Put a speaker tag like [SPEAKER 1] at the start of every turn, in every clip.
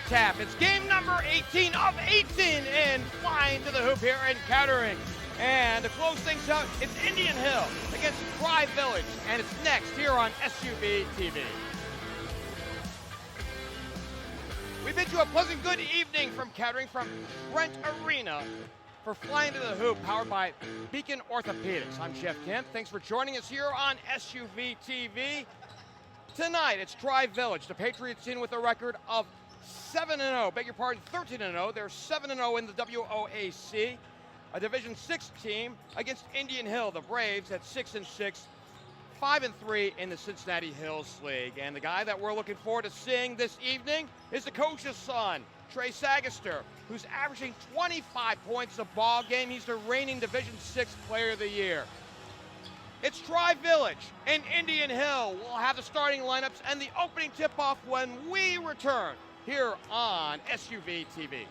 [SPEAKER 1] tap. It's game number 18 of 18 in Flying to the Hoop here in Kettering. And to close things out, it's Indian Hill against Tri Village, and it's next here on SUV TV. We bid you a pleasant good evening from Kettering, from Brent Arena for Flying to the Hoop, powered by Beacon Orthopedics. I'm Geoff Kim. Thanks for joining us here on SUV TV. Tonight, it's Tri Village. The Patriots in with a record of 7-0. Beg your pardon, 13-0. They're 7-0 in the WOAC. A Division 6 team against Indian Hill, the Braves, at 6-6, 5-3 in the Cincinnati Hills League. And the guy that we're looking forward to seeing this evening is the coach's son, Trey Sagester, who's averaging 25 points a ball game. He's the reigning Division 6 Player of the Year. It's Tri Village and Indian Hill. We'll have the starting lineups and the opening tip-off when we return here on SUV TV.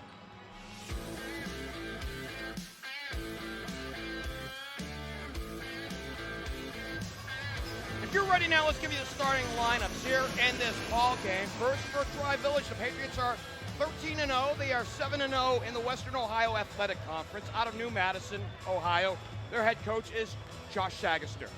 [SPEAKER 1] If you're ready now, let's give you the starting lineups here in this ball game. First for Tri Village, the Patriots are 13-0. They are 7-0 in the Western Ohio Athletic Conference out of New Madison, Ohio. Their head coach is Josh Sagester.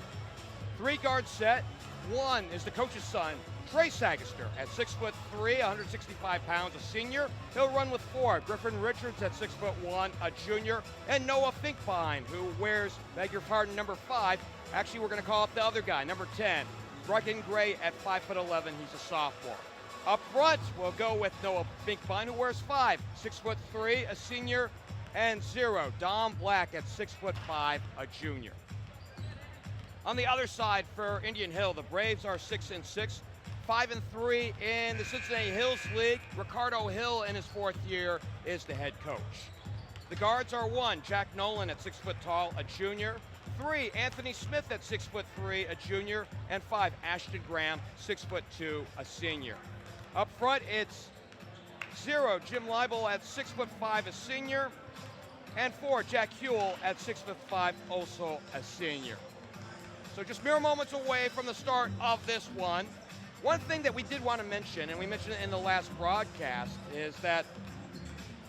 [SPEAKER 1] Three-guard set. One is the coach's son, Trey Sagester, at 6'3", 165 pounds, a senior. He'll run with four. Griffin Richards at 6'1", a junior, and Noah Finkbein, who wears, beg your pardon, number 5. Actually, we're going to call up the other guy, number 10, Brecken Gray at 5'11". He's a sophomore. Up front, we'll go with Noah Finkbein, who wears 5, 6'3", a senior, and 0, Dom Black at 6'5", a junior. On the other side for Indian Hill, the Braves are 6-6, 5-3 in the Cincinnati Hills League. Ricardo Hill, in his fourth year, is the head coach. The guards are 1, Jack Nolan at 6 foot tall, a junior. 3, Anthony Smith at 6'3", a junior. And 5, Ashton Graham, 6'2", a senior. Up front, it's 0, Jim Leibel at 6'5", a senior. And 4, Jack Huell at 6'5", also a senior. So just mere moments away from the start of this one. One thing that we did want to mention, and we mentioned it in the last broadcast, is that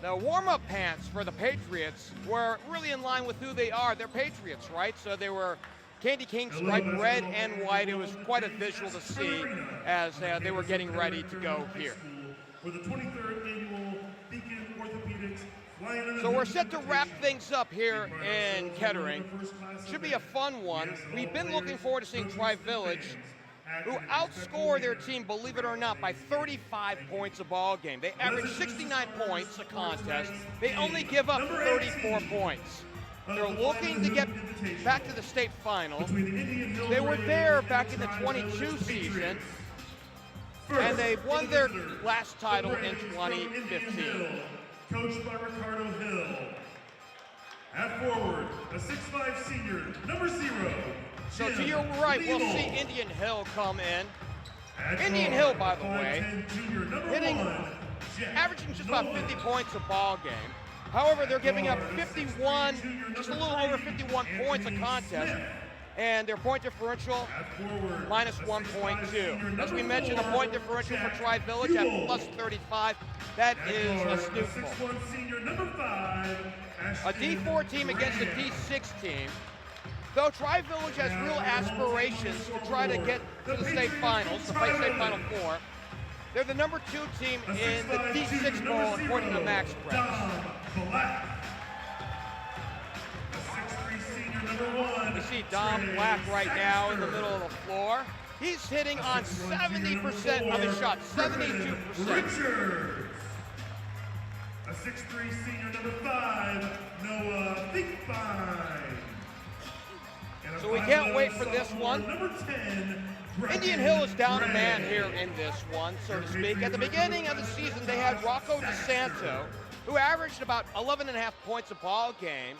[SPEAKER 1] the warm-up pants for the Patriots were really in line with who they are. They're Patriots, right? So they were candy cane striped red and white. It was quite a visual to see as they were getting ready to go here.
[SPEAKER 2] For the 23rd annual Beacon Orthopedics.
[SPEAKER 1] So we're set to wrap things up here in Kettering. Should be a fun one. We've been looking forward to seeing Tri Village, who outscore their team, believe it or not, by 35 points a ball game. They average 69 points a contest. They only give up 34 points. They're looking to get back to the state final. They were there back in the 22 season, and they won their last title in 2015.
[SPEAKER 2] Coached by Ricardo Hill. At forward, a 6'5" senior, number 0.
[SPEAKER 1] So to your right, we'll see Indian Hill come in. Indian Hill, by the way, averaging just about 50 points a ball game. However, they're giving up 51, just a little over 51 points a contest. And their point differential, minus 1.2. As we mentioned, a point differential for Tri Village at plus 35. That is a snootful. A D4 team against a D6 team. Though Tri Village has real aspirations to try to get to the state finals, to play state final 4, they're the number 2 team in the D6 bowl according to Max Press. We see Dom Black right now in the middle of the floor. He's hitting on 70% of his shots, 72%.
[SPEAKER 2] Richards. A 6'3" senior, number 5, Noah Finkbein.
[SPEAKER 1] So we can't wait for this one.
[SPEAKER 2] Number 10,
[SPEAKER 1] Indian Hill is down a man here in this one, so to speak. At the beginning of the season, they had Rocco DeSanto, who averaged about 11.5 points a ball game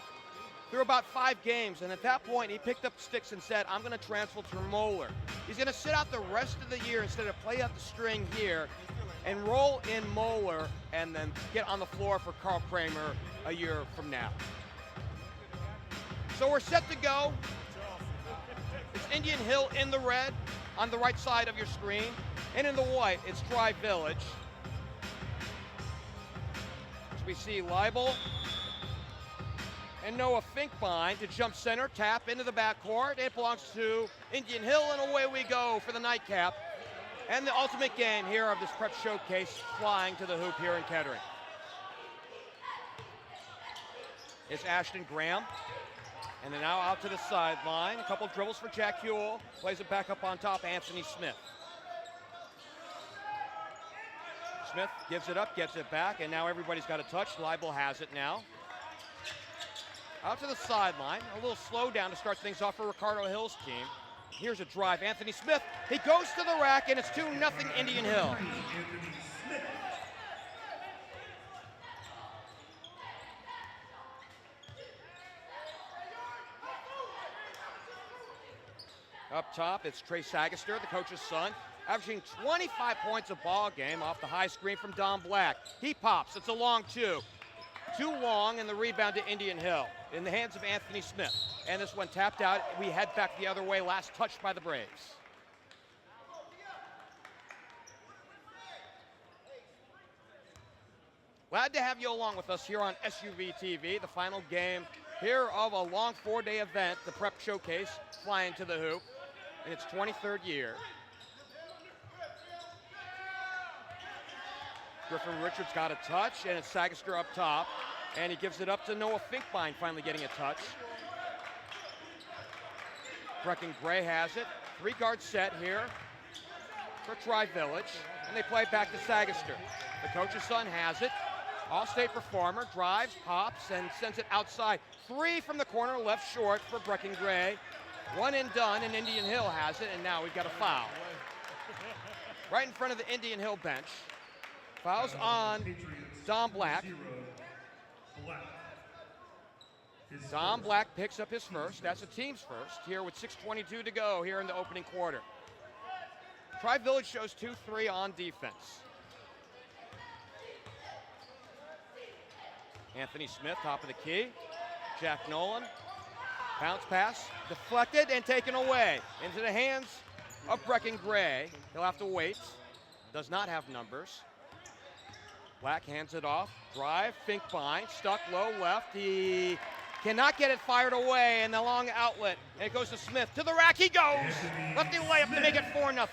[SPEAKER 1] through about 5 games, and at that point, he picked up the sticks and said, I'm going to transfer to Moeller. He's going to sit out the rest of the year instead of play out the string here and roll in Moeller and then get on the floor for Carl Kramer a year from now. So we're set to go. It's Indian Hill in the red on the right side of your screen, and in the white, it's Tri Village. we see Leibel and Noah Finkbein to jump center, tap into the backcourt. It belongs to Indian Hill, and away we go for the nightcap. And the ultimate game here of this prep showcase, flying to the hoop here in Kettering. It's Ashton Graham. And then now out to the sideline. A couple dribbles for Jack Huell. Plays it back up on top, Anthony Smith. Smith gives it up, gets it back, and now everybody's got a touch. Leibel has it now. Out to the sideline. A little slow down to start things off for Ricardo Hill's team. Here's a drive. Anthony Smith. He goes to the rack, and it's 2-0 Indian Hill. Up top, it's Trey Sagester, the coach's son, averaging 25 points a ball game off the high screen from Don Black. He pops. It's a long two. Too long, and the rebound to Indian Hill in the hands of Anthony Smith. And this one tapped out. We head back the other way, last touched by the Braves. Glad to have you along with us here on SUV TV, the final game here of a long 4-day event, the Prep Showcase, flying to the hoop in its 23rd year. Griffin Richards got a touch, and it's Sagester up top, and he gives it up to Noah Finkbein, finally getting a touch. Brecken Gray has it. 3-guard set here for Tri-Village, and they play back to Sagester. The coach's son has it. All-state performer, drives, pops, and sends it outside. 3 from the corner, left short for Brecken Gray. 1 and done, and Indian Hill has it, and now we've got a foul. Right in front of the Indian Hill bench. Fouls on Don Black. Don Black picks up his first. That's the team's first here with 6:22 to go here in the opening quarter. Tri-Village shows 2-3 on defense. Anthony Smith, top of the key. Jack Nolan. Bounce pass, deflected and taken away into the hands of Brecken Gray. He'll have to wait. Does not have numbers. Black hands it off. Drive, Finkbein, stuck low left. He cannot get it fired away, and the long outlet. And it goes to Smith. To the rack he goes. Lefty layup to make it 4-0.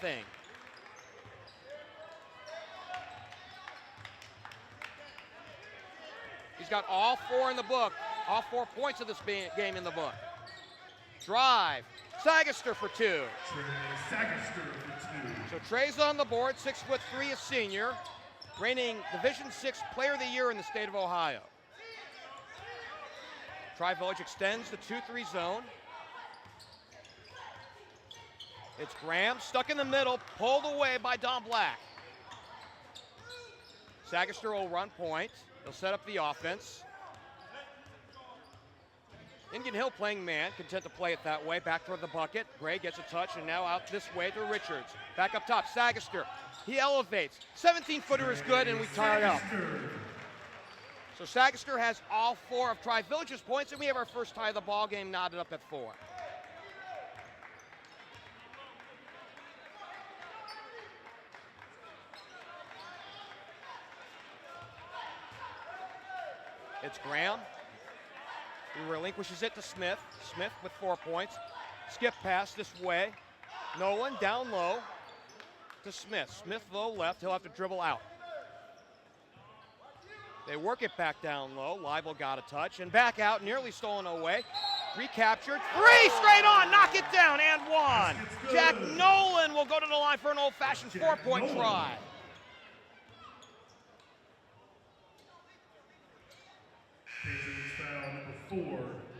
[SPEAKER 1] He's got all 4 in the book. All 4 points of this game in the book. Drive. Sagester for 2.
[SPEAKER 2] Sagester for 2.
[SPEAKER 1] So Trey's on the board, 6'3", a senior. Reigning Division VI Player of the Year in the state of Ohio. Tri-Village extends the 2-3 zone. It's Graham, stuck in the middle, pulled away by Don Black. Sagester will run point. He'll set up the offense. Indian Hill playing man, content to play it that way. Back toward the bucket. Gray gets a touch, and now out this way to Richards. Back up top, Sagester. He elevates. 17-footer is good, and we tie it up. So Sagester has all 4 of Tri-Village's points, and we have our first tie of the ball game knotted up at 4. It's Graham. He relinquishes it to Smith. Smith with 4 points. Skip pass this way. Nolan down low to Smith. Smith low left. He'll have to dribble out. They work it back down low. Leibel got a touch. And back out, nearly stolen away. Recaptured. 3 straight on. Knock it down and 1. Jack Nolan will go to the line for an old-fashioned 4-point try.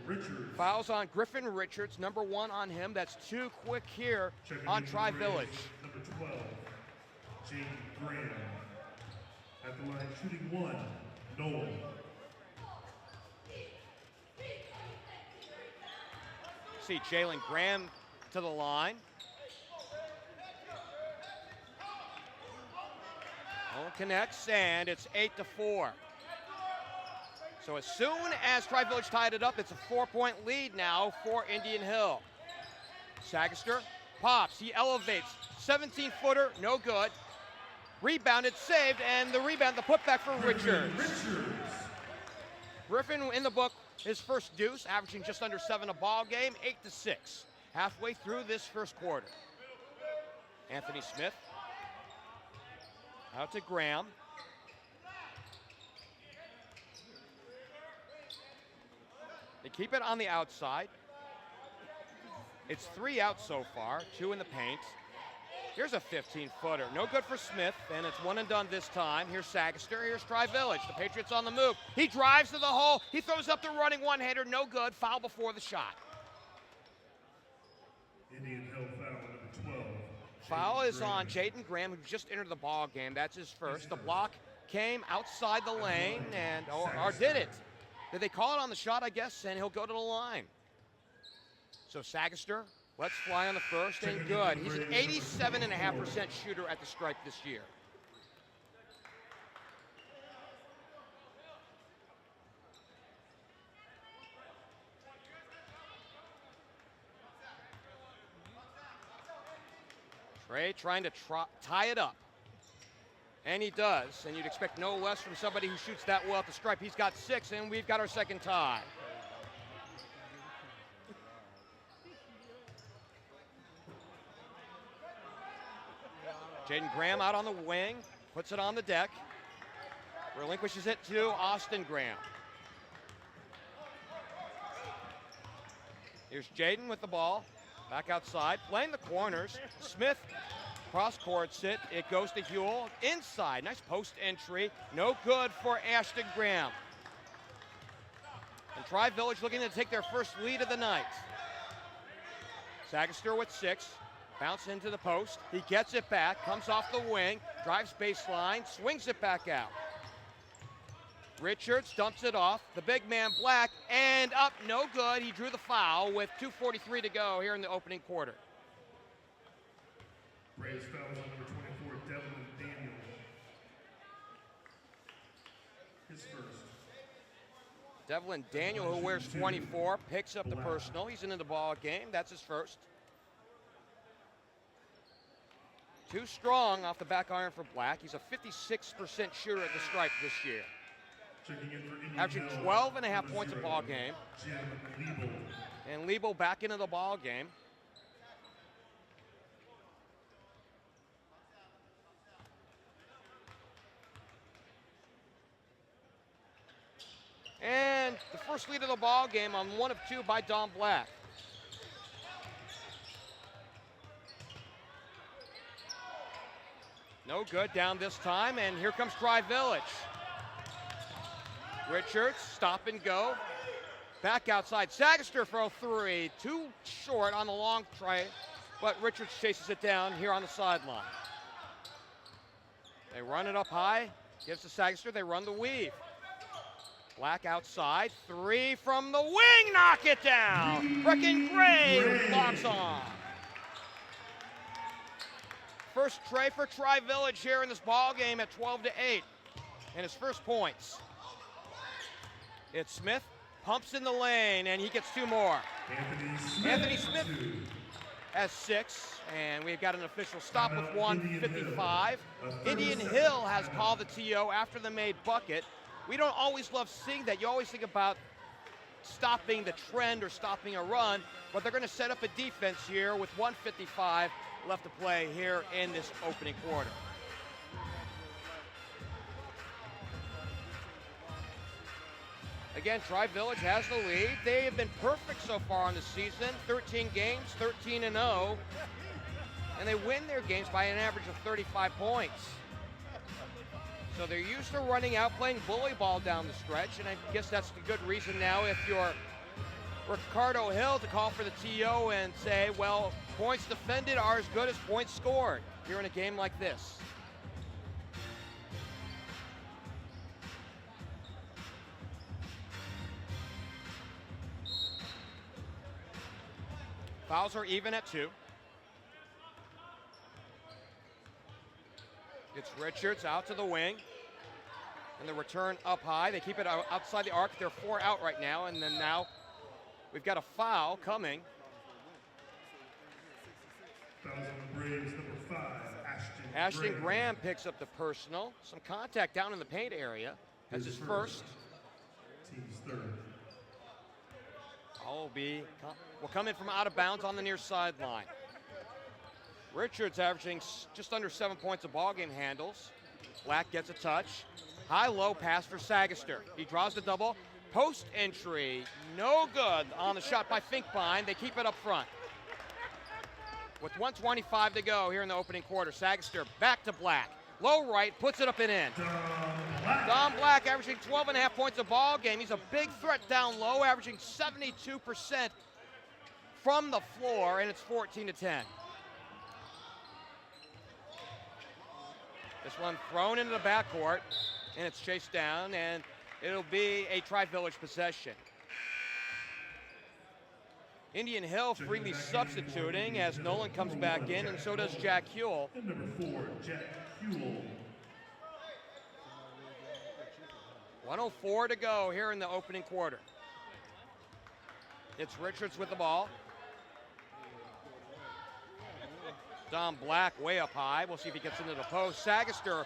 [SPEAKER 2] Richards.
[SPEAKER 1] Fouls on Griffin Richards, number 1 on him. That's 2 quick here on Tri-Village.
[SPEAKER 2] Number 12, Jaden Graham. At the line, shooting 1, Nolan.
[SPEAKER 1] See Jalen Graham to the line. Nolan connects, and it's 8-4. So as soon as Tri-Village tied it up, it's a 4-point lead now for Indian Hill. Sagester pops, he elevates. 17-footer, no good. Rebounded, saved, and the rebound, the putback for Richards. Griffin in the book, his first deuce, averaging just under 7 a ball game, 8-6, halfway through this first quarter. Anthony Smith, out to Graham. They keep it on the outside. It's 3 out so far, 2 in the paint. Here's a 15-footer, no good for Smith, and it's one and done this time. Here's Sagester, here's Tri-Village. The Patriots on the move. He drives to the hole, he throws up the running one-hander, no good, foul before the shot.
[SPEAKER 2] Indian Hill foul number 12.
[SPEAKER 1] Foul is on Jaden Graham, who just entered the ball game. That's his first. The block came outside the lane, and or did it? Did they call it on the shot, I guess, and he'll go to the line. So Sagester, let's fly on the first, and good. He's an 87.5% shooter at the stripe this year. Trey trying to tie it up. And he does, and you'd expect no less from somebody who shoots that well at the stripe. He's got 6, and we've got our second tie. Jaden Graham out on the wing, puts it on the deck, relinquishes it to Austin Graham. Here's Jaden with the ball, back outside, playing the corners. Smith cross-courts it, it goes to Huell, inside, nice post entry, no good for Ashton Graham. And Tri-Village looking to take their first lead of the night. Sagester with 6. Bounce into the post, he gets it back, comes off the wing, drives baseline, swings it back out. Richards dumps it off, the big man Black, and up, no good. He drew the foul with 2:43 to go here in the opening quarter.
[SPEAKER 2] Braves fouls on number 24, Devlin Daniel. His first.
[SPEAKER 1] Devlin Daniel, who wears 24, picks up the personal. He's into the ball game, that's his first. Too strong off the back iron for Black. He's a 56% shooter at the stripe this year. Averaging 12.5 points a ball game. And Liebel back into the ball game. And the first lead of the ball game on 1 of 2 by Don Black. No good down this time, and here comes Tri-Village. Richards, stop and go. Back outside, Sagester for a 3. Too short on the long try, but Richards chases it down here on the sideline. They run it up high, gives to Sagester, they run the weave. Black outside, 3 from the wing, knock it down. Brecken Gray locks on. First tray for Tri-Village here in this ball game at 12-8, and his first points. It's Smith, pumps in the lane, and he gets 2 more. Anthony Smith has 6, and we've got an official stop with 1:55. Indian Hill has called the TO after the made bucket. We don't always love seeing that. You always think about stopping the trend or stopping a run, but they're going to set up a defense here with 1:55 left to play here in this opening quarter. Again, Tri-Village has the lead. They have been perfect so far in the season. 13 games, 13-0. And they win their games by an average of 35 points. So they're used to running out, playing bully ball down the stretch, and I guess that's the good reason now if you're Ricardo Hill to call for the TO and say, well, points defended are as good as points scored here in a game like this. Fouls are even at 2. It's Richards out to the wing. And the return up high. They keep it outside the arc. They're 4 out right now. And then now we've got a foul coming.
[SPEAKER 2] Fouls on the Braves, number 5,
[SPEAKER 1] Ashton Graham picks up the personal. Some contact down in the paint area. That's his first.
[SPEAKER 2] Team's third.
[SPEAKER 1] Will come in from out of bounds on the near sideline. Richards averaging just under 7 points a ball game handles. Black gets a touch. High-low pass for Sagester. He draws the double. Post entry, no good on the shot by Finkbein. They keep it up front. With 1:25 to go here in the opening quarter, Sagester back to Black. Low right, puts it up and in. Dom Black averaging 12.5 points a ball game. He's a big threat down low, averaging 72% from the floor, and it's 14-10. This one thrown into the backcourt, and it's chased down, and it'll be a Tri-Village possession. Indian Hill freely substituting as Nolan comes back in, and so does Jack Huell.
[SPEAKER 2] And number 4, Jack Huell.
[SPEAKER 1] 1:04 to go here in the opening quarter. It's Richards with the ball. Dom Black way up high. We'll see if he gets into the post. Sagester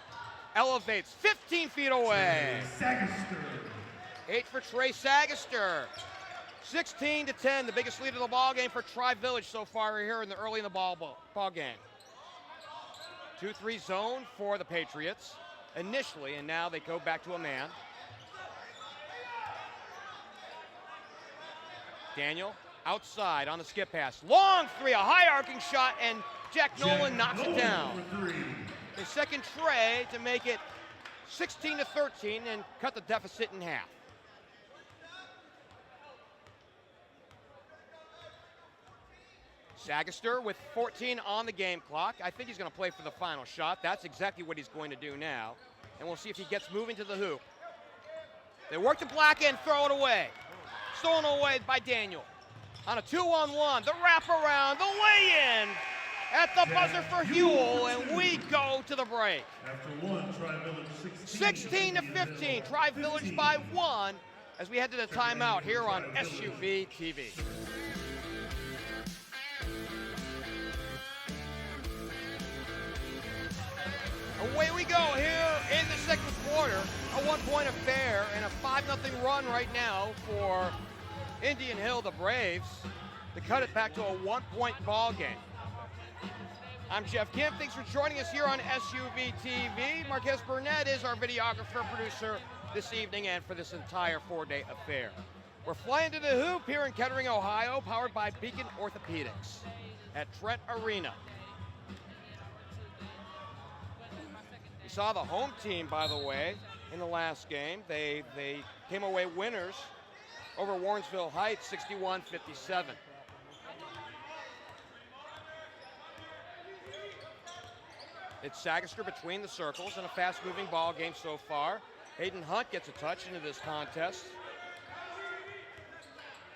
[SPEAKER 1] elevates 15 feet away.
[SPEAKER 2] Sagester.
[SPEAKER 1] 8 for Trey Sagester. 16-10, the biggest lead of the ball game for Tri-Village so far here in the ball game. 2-3 zone for the Patriots initially, and now they go back to a man. Daniel outside on the skip pass. Long three, a high arcing shot, and Jack Nolan knocks it down. His second tray to make it 16-13 and cut the deficit in half. Sagester with 14 on the game clock. I think he's going to play for the final shot. That's exactly what he's going to do now. And we'll see if he gets moving to the hoop. They work the Black end, throw it away. Stolen away by Daniel. On a 2-on-1, the wraparound, the lay-in at the buzzer for Huell, and we go to the break.
[SPEAKER 2] After one, Tri-Village
[SPEAKER 1] 16-15, Tri-Village by 1 as we head to the timeout here on SUV TV. Away we go here in the second quarter. A 1-point affair and a 5-0 run right now for Indian Hill, the Braves, to cut it back to a 1-point ball game. I'm Geoff Kim. Thanks for joining us here on SUV TV. Marquez Burnett is our videographer, producer this evening and for this entire 4-day affair. We're flying to the hoop here in Kettering, Ohio, powered by Beacon Orthopedics at Trent Arena. We saw the home team, by the way, in the last game. They came away winners over Warrensville Heights, 61-57. It's Sagester between the circles in a fast-moving ball game so far. Hayden Hunt gets a touch into this contest.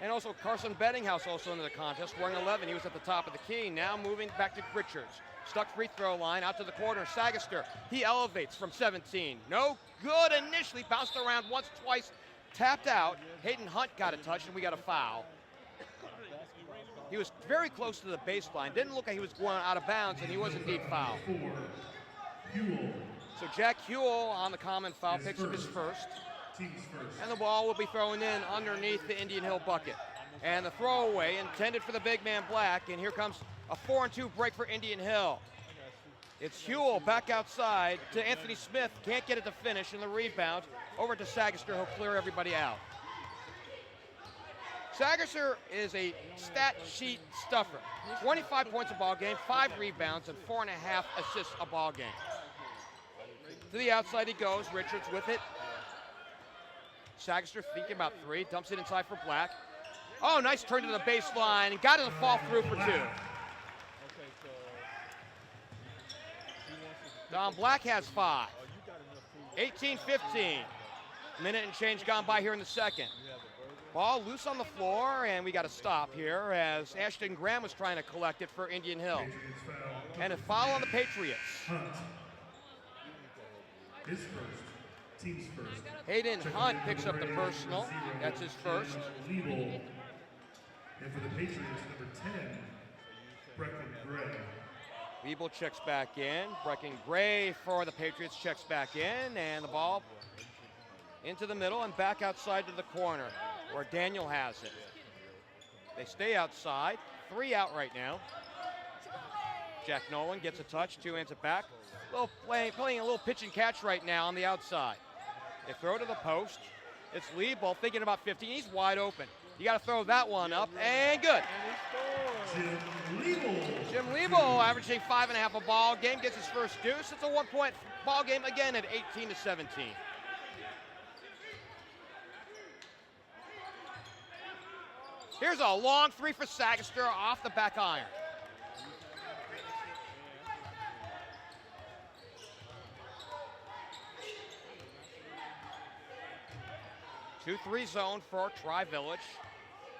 [SPEAKER 1] And also Carson Bettinghouse also into the contest, wearing 11. He was at the top of the key. Now moving back to Richards. Stuck free throw line out to the corner. Sagester, he elevates from 17. No good initially, bounced around once, twice, tapped out. Hayden Hunt got a touch, and we got a foul. He was very close to the baseline. Didn't look like he was going out of bounds, and he was indeed fouled. So Jack Huell on the common foul picks up his first. And the ball will be thrown in underneath the Indian Hill bucket. And the throwaway intended for the big man Black, and here comes a 4-2 break for Indian Hill. It's Huell back outside to Anthony Smith. Can't get it to finish, and the rebound over to Sagester. He'll clear everybody out. Sagester is a stat sheet stuffer. 25 points a ball game, 5 rebounds, and 4.5 assists a ball game. To the outside he goes. Richards with it. Sagester thinking about 3, dumps it inside for Black. Oh, nice turn to the baseline, and got it to fall through for 2. Dom Black has 5. 18-15. Minute and change gone by here in the second. Ball loose on the floor, and we got to stop here as Ashton Graham was trying to collect it for Indian Hill. And a foul on the Patriots.
[SPEAKER 2] His first. Team's first.
[SPEAKER 1] Hayden Hunt picks up the personal. That's his first.
[SPEAKER 2] And for the Patriots, number 10, Brecklin Gray.
[SPEAKER 1] Liebel checks back in. Breckin-Gray for the Patriots checks back in, and the ball into the middle and back outside to the corner where Daniel has it. They stay outside. 3 out right now. Jack Nolan gets a touch, 2 hands it back. Playing a little pitch and catch right now on the outside. They throw to the post. It's Liebel thinking about 15. He's wide open. You got to throw that one up, and good. Jim Liebel averaging 5.5 a ball game, gets his first deuce. It's a 1-point ball game again at 18-17. Here's a long 3 for Sagester off the back iron. 2-3 zone for Tri-Village.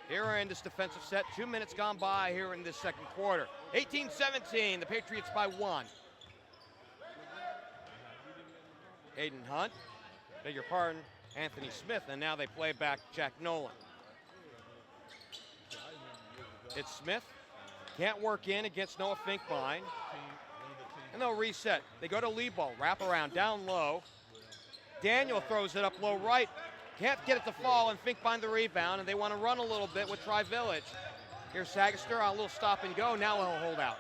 [SPEAKER 1] Here in this defensive set, 2 minutes gone by here in this second quarter. 18-17, the Patriots by 1. Hayden Hunt, beg your pardon, Anthony Smith, and now they play back Jack Nolan. It's Smith, can't work in against Noah Finkbein, and they'll reset. They go to Liebel, wrap around, down low. Daniel throws it up low right, can't get it to fall, and Finkbein the rebound, and they want to run a little bit with Tri-Village. Here's Sagester on a little stop and go, now he'll hold out.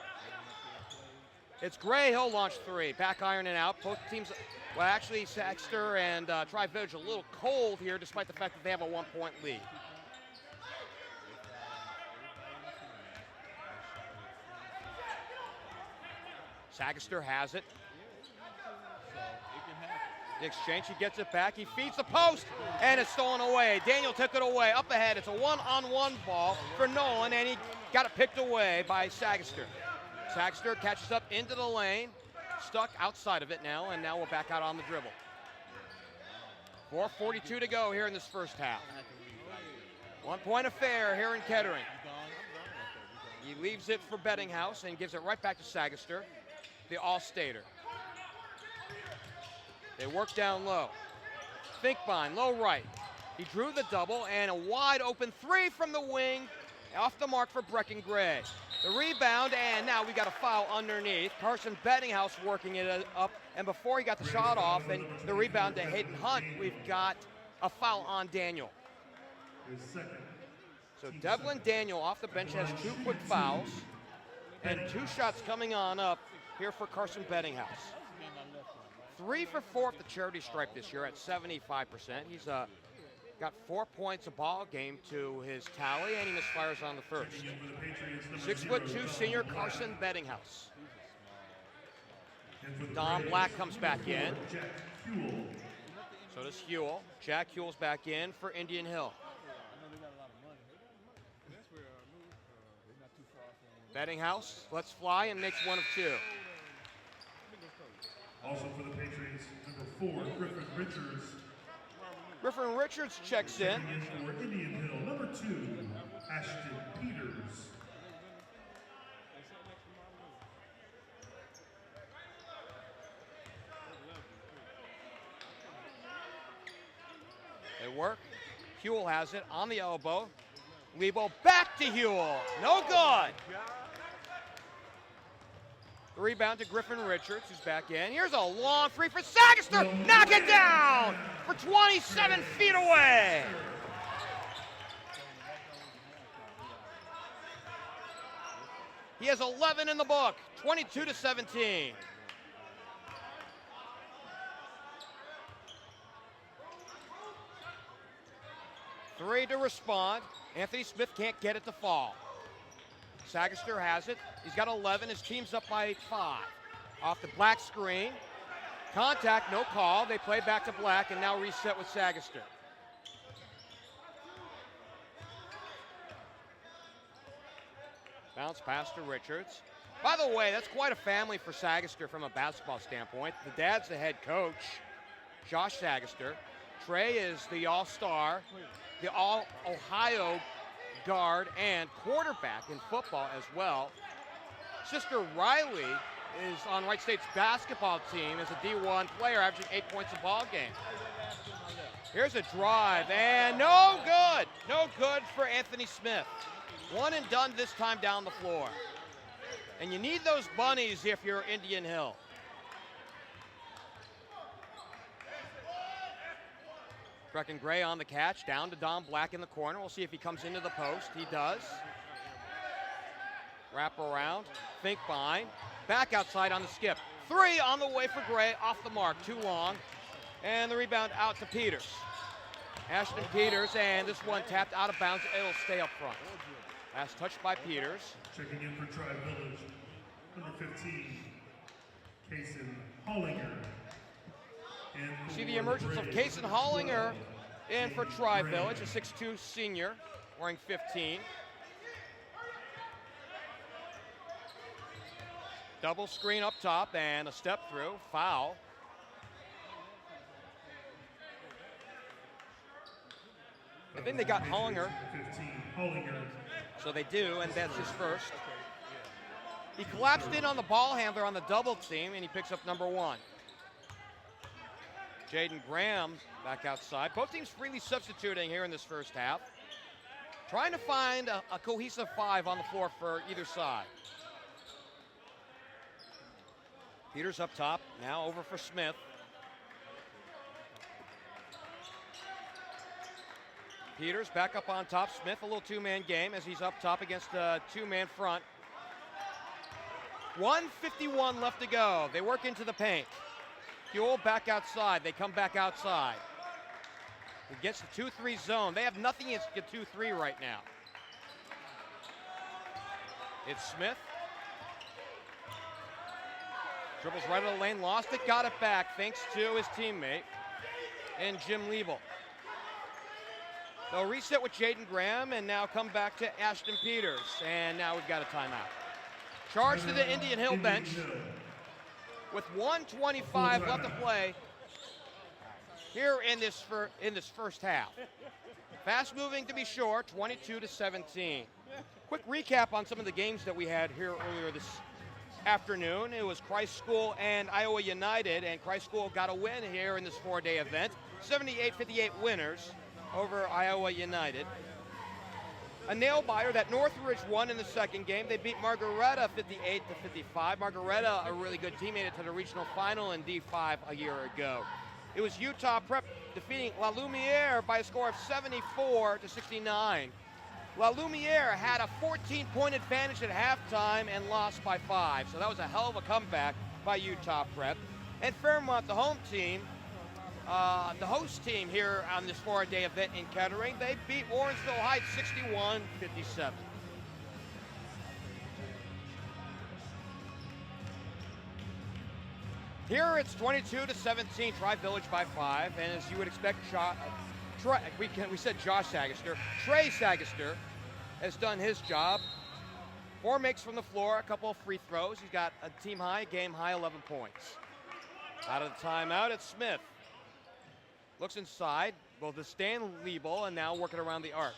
[SPEAKER 1] It's Gray, he'll launch 3, back iron and out. Both teams, well actually Sagester and Tri-Village a little cold here despite the fact that they have a 1-point lead. Sagester has it. The exchange, he gets it back, he feeds the post, and it's stolen away. Daniel took it away, up ahead. It's a 1-on-1 ball for Nolan, and he got it picked away by Sagester. Sagester catches up into the lane, stuck outside of it now, and now we're back out on the dribble. 4:42 to go here in this first half. 1-point affair here in Kettering. He leaves it for Bettinghouse and gives it right back to Sagester, the All-Stater. They work down low. Finkbein, low right. He drew the double, and a wide open 3 from the wing, off the mark for Breckin-Gray. The rebound, and now we got a foul underneath. Carson Bettinghouse working it up, and before he got the shot off, and the rebound to Hayden Hunt, we've got a foul on Daniel. So Devlin Daniel off the bench has 2 quick fouls, and 2 shots coming on up here for Carson Bettinghouse. 3 for 4 at the charity stripe this year at 75%. He's got 4 points a ball game to his tally, and he misfires on the first. 6'2" senior Carson Bettinghouse. Don Black comes back in. So does Huell. Jack Huell's back in for Indian Hill. Bettinghouse lets fly and makes 1 of 2.
[SPEAKER 2] Also for the Patriots, number 4, Griffin Richards.
[SPEAKER 1] Griffin Richards checks in.
[SPEAKER 2] For Indian Hill, number 2, Ashton Peters.
[SPEAKER 1] They work. Huell has it on the elbow. Liebel back to Huell. No good. The rebound to Griffin Richards, who's back in. Here's a long 3 for Sagester. Knock it down for 27 feet away. He has 11 in the book, 22-17. Three to respond. Anthony Smith can't get it to fall. Sagester has it. He's got 11. His team's up by 5. Off the Black screen. Contact, no call. They play back to Black and now reset with Sagester. Bounce pass to Richards. By the way, that's quite a family for Sagester from a basketball standpoint. The dad's the head coach, Josh Sagester. Trey is the all-star, the all-Ohio guard and quarterback in football as well. Sister Riley is on Wright State's basketball team as a D1 player, averaging 8 points a ball game. Here's a drive, and no good. No good for Anthony Smith. One and done this time down the floor. And you need those bunnies if you're Indian Hill. Brecken Gray on the catch, down to Don Black in the corner. We'll see if he comes into the post. He does. Wrap around, Fink behind, back outside on the skip. 3 on the way for Gray, off the mark, too long. And the rebound out to Peters. Ashton Peters, and this one tapped out of bounds. It'll stay up front. Last touch by Peters.
[SPEAKER 2] Checking in for Tri-Village, number 15, Kason Hollinger.
[SPEAKER 1] See the emergence of Kason Hollinger in for Tri-Village, a 6'2 senior, wearing 15. Double screen up top and a step through, foul. I think they got Hollinger.
[SPEAKER 2] 15, Hollinger.
[SPEAKER 1] So they do, and that's his first. He collapsed in on the ball handler on the double team, and he picks up number 1. Jaden Graham back outside. Both teams freely substituting here in this first half. Trying to find a cohesive 5 on the floor for either side. Peters up top, now over for Smith. Peters back up on top. Smith, a little 2-man game as he's up top against a 2-man front. 1:51 left to go. They work into the paint. Fuel back outside. They come back outside. He gets the 2-3 zone. They have nothing against the 2-3 right now. It's Smith. Dribbles right out of the lane, lost it, got it back thanks to his teammate and Jim Liebel. They'll reset with Jaden Graham and now come back to Ashton Peters. And now we've got a timeout. Charge to the Indian Hill bench with 1:25 left to play here in this first half. Fast moving to be sure, 22-17. Quick recap on some of the games that we had here earlier this afternoon. It was Christ School and Iowa United, and Christ School got a win here in this 4-day event. 78-58 winners over Iowa United. A nail-biter that Northridge won in the second game. They beat Margaretta 58-55. Margaretta, a really good team, made it to the regional final in D5 a year ago. It was Utah Prep defeating La Lumiere by a score of 74-69. La Lumiere had a 14-point advantage at halftime and lost by 5. So that was a hell of a comeback by Utah Prep. And Fairmont, the home team, the host team here on this 4-day event in Kettering, they beat Warrensville Heights 61-57. Here it's 22-17, Tri-Village by 5, and as you would expect, we said Josh Sagester. Trey Sagester has done his job. 4 makes from the floor, a couple of free throws. He's got a team high, game high, 11 points. Out of the timeout, it's Smith. Looks inside, both the Stan Liebel and now working around the arc.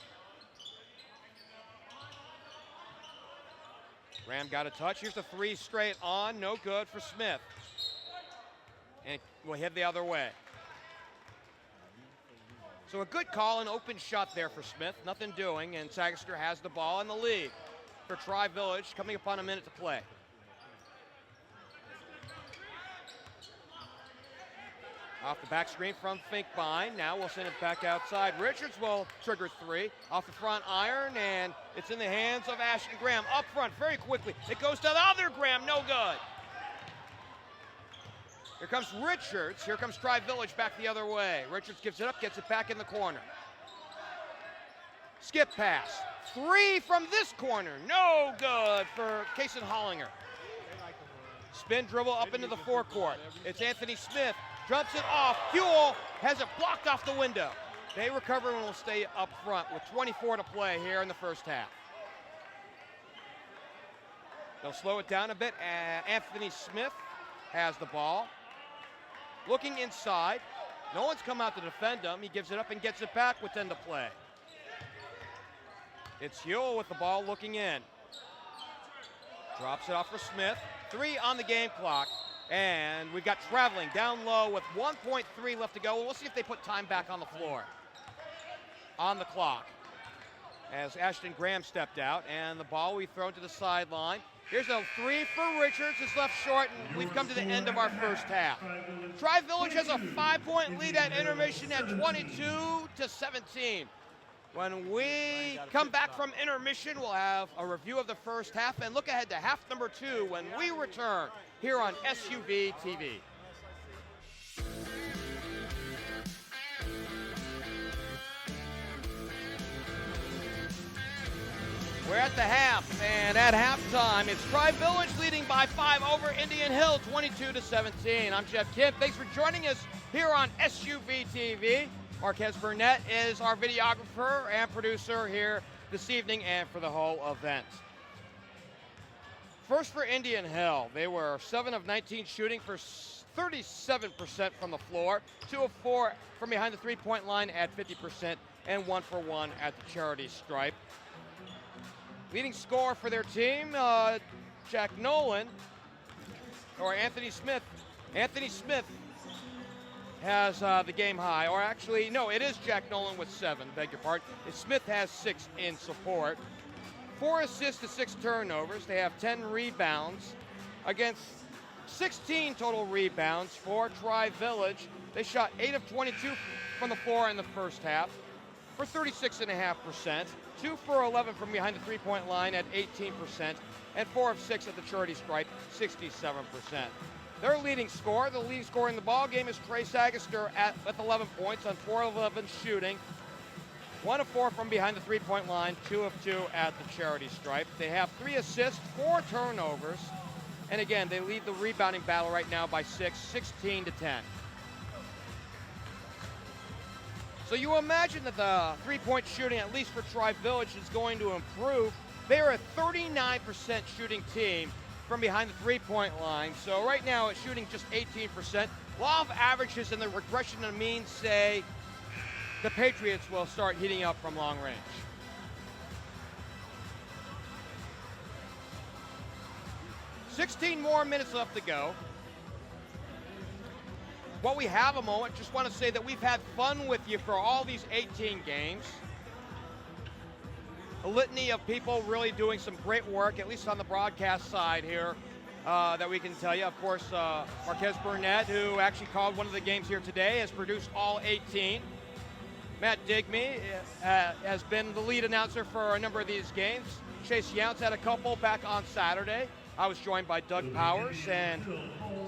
[SPEAKER 1] Graham got a touch. Here's the 3 straight on, no good for Smith. And we'll head the other way. So a good call, an open shot there for Smith. Nothing doing, and Sagester has the ball in the lead for Tri-Village, coming up on a minute to play. Off the back screen from Finkbein. Now we'll send it back outside. Richards will trigger 3. Off the front iron, and it's in the hands of Ashton Graham. Up front very quickly. It goes to the other Graham, no good. Here comes Richards. Here comes Tri-Village back the other way. Richards gives it up, gets it back in the corner. Skip pass. 3 from this corner. No good for Kason Hollinger. Spin dribble up into the forecourt. It's Anthony Smith. Jumps it off. Fuel has it blocked off the window. They recover and will stay up front with 24 to play here in the first half. They'll slow it down a bit. Anthony Smith has the ball. Looking inside. No one's come out to defend him. He gives it up and gets it back with 10 to play. It's Huell with the ball looking in. Drops it off for Smith. 3 on the game clock. And we've got traveling down low with 1.3 left to go. We'll see if they put time back on the floor. On the clock. As Ashton Graham stepped out, and the ball we throw to the sideline. Here's a three for Richards. It's left short, and we've come to the end of our first half. Tri-Village has a 5-point lead at intermission at 22-17. When we come back from intermission, we'll have a review of the first half and look ahead to half number 2 when we return here on SUV TV. We're at the half, and at halftime, it's Tri-Village leading by 5 over Indian Hill, 22-17. I'm Geoff Kim. Thanks for joining us here on SUV TV. Marquez Burnett is our videographer and producer here this evening and for the whole event. First for Indian Hill, they were 7 of 19 shooting for 37% from the floor, 2 of 4 from behind the three-point line at 50%, and 1 for 1 at the charity stripe. Leading scorer for their team, Jack Nolan, or Anthony Smith. Anthony Smith has the game high, or actually, no, it is Jack Nolan with 7, beg your pardon. Smith has 6 in support. 4 assists to 6 turnovers. They have 10 rebounds against 16 total rebounds for Tri-Village. They shot 8 of 22 from the floor in the first half for 36.5%. 2 for 11 from behind the three-point line at 18%, and 4 of 6 at the charity stripe, 67%. Their leading scorer, the leading scorer in the ball game, is Trey Sagester with 11 points on 4 of 11 shooting, 1 of 4 from behind the three-point line, 2 of 2 at the charity stripe. They have 3 assists, 4 turnovers, and again, they lead the rebounding battle right now by 6, 16-10. So you imagine that the three-point shooting, at least for Tri-Village, is going to improve. They are a 39% shooting team from behind the three-point line. So right now it's shooting just 18%. Law of averages and the regression of means say the Patriots will start heating up from long range. $16 more minutes left to go. While we have a moment, just want to say that we've had fun with you for all these 18 games. A litany of people really doing some great work, at least on the broadcast side here, that we can tell you. Of course, Marquez Burnett, who actually called one of the games here today, has produced all 18. Matt Digby has been the lead announcer for a number of these games. Chase Younts had a couple back on Saturday. I was joined by Doug Powers, and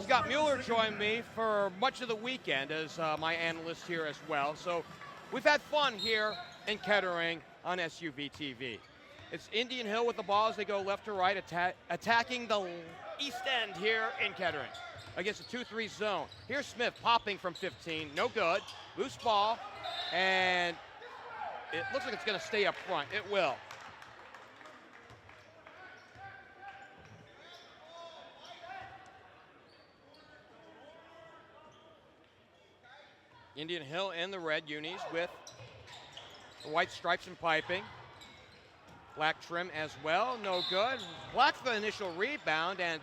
[SPEAKER 1] Scott Mueller joined me for much of the weekend as my analyst here as well. So we've had fun here in Kettering on SUV TV. It's Indian Hill with the ball as they go left to right, attacking the east end here in Kettering against a 2-3 zone. Here's Smith popping from 15, no good. Loose ball, and it looks like it's going to stay up front. It will. Indian Hill in the red unis with the white stripes and piping. Black trim as well, no good. Black for the initial rebound, and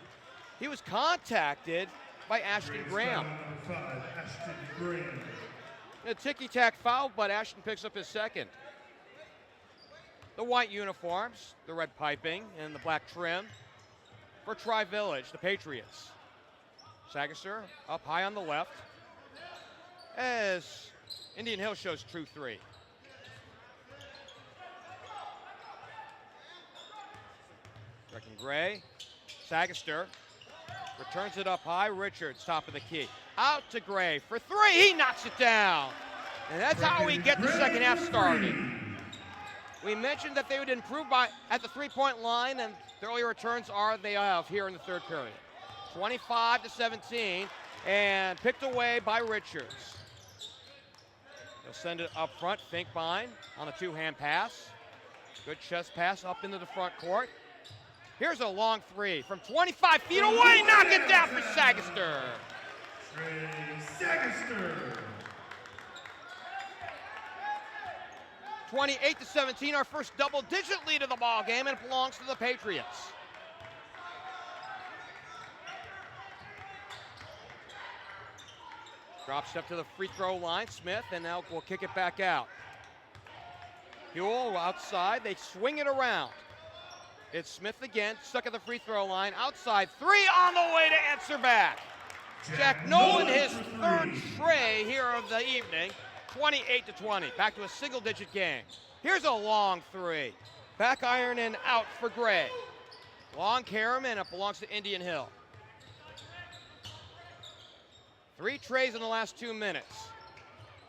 [SPEAKER 1] he was contacted by Ashton Graham. A ticky-tack foul, but Ashton picks up his second. The white uniforms, the red piping, and the black trim for Tri-Village, the Patriots. Sagester up high on the left, as Indian Hill shows true 3. Brecken Gray, Sagester returns it up high. Richards, top of the key. Out to Gray for 3. He knocks it down. And that's how we get the second half started. We mentioned that they would improve at the three-point line, and the early returns they have here in the third period. 25-17, and picked away by Richards. They'll send it up front. Finkbein on a two-hand pass. Good chest pass up into the front court. Here's a long 3 from 25 feet away. Knock it down for Sagester.
[SPEAKER 2] Trey Sagester.
[SPEAKER 1] 28-17, our first double-digit lead of the ball game, and it belongs to the Patriots. Drop step to the free throw line, Smith, and now we'll kick it back out. Huell outside, they swing it around. It's Smith again, stuck at the free throw line. Outside three on the way to answer back. Jack Nolan, his third tray here of the evening. 28-20. Back to a single-digit game. Here's a long three. Back iron and out for Gray. Long carom, and it belongs to Indian Hill. 3 trays in the last 2 minutes.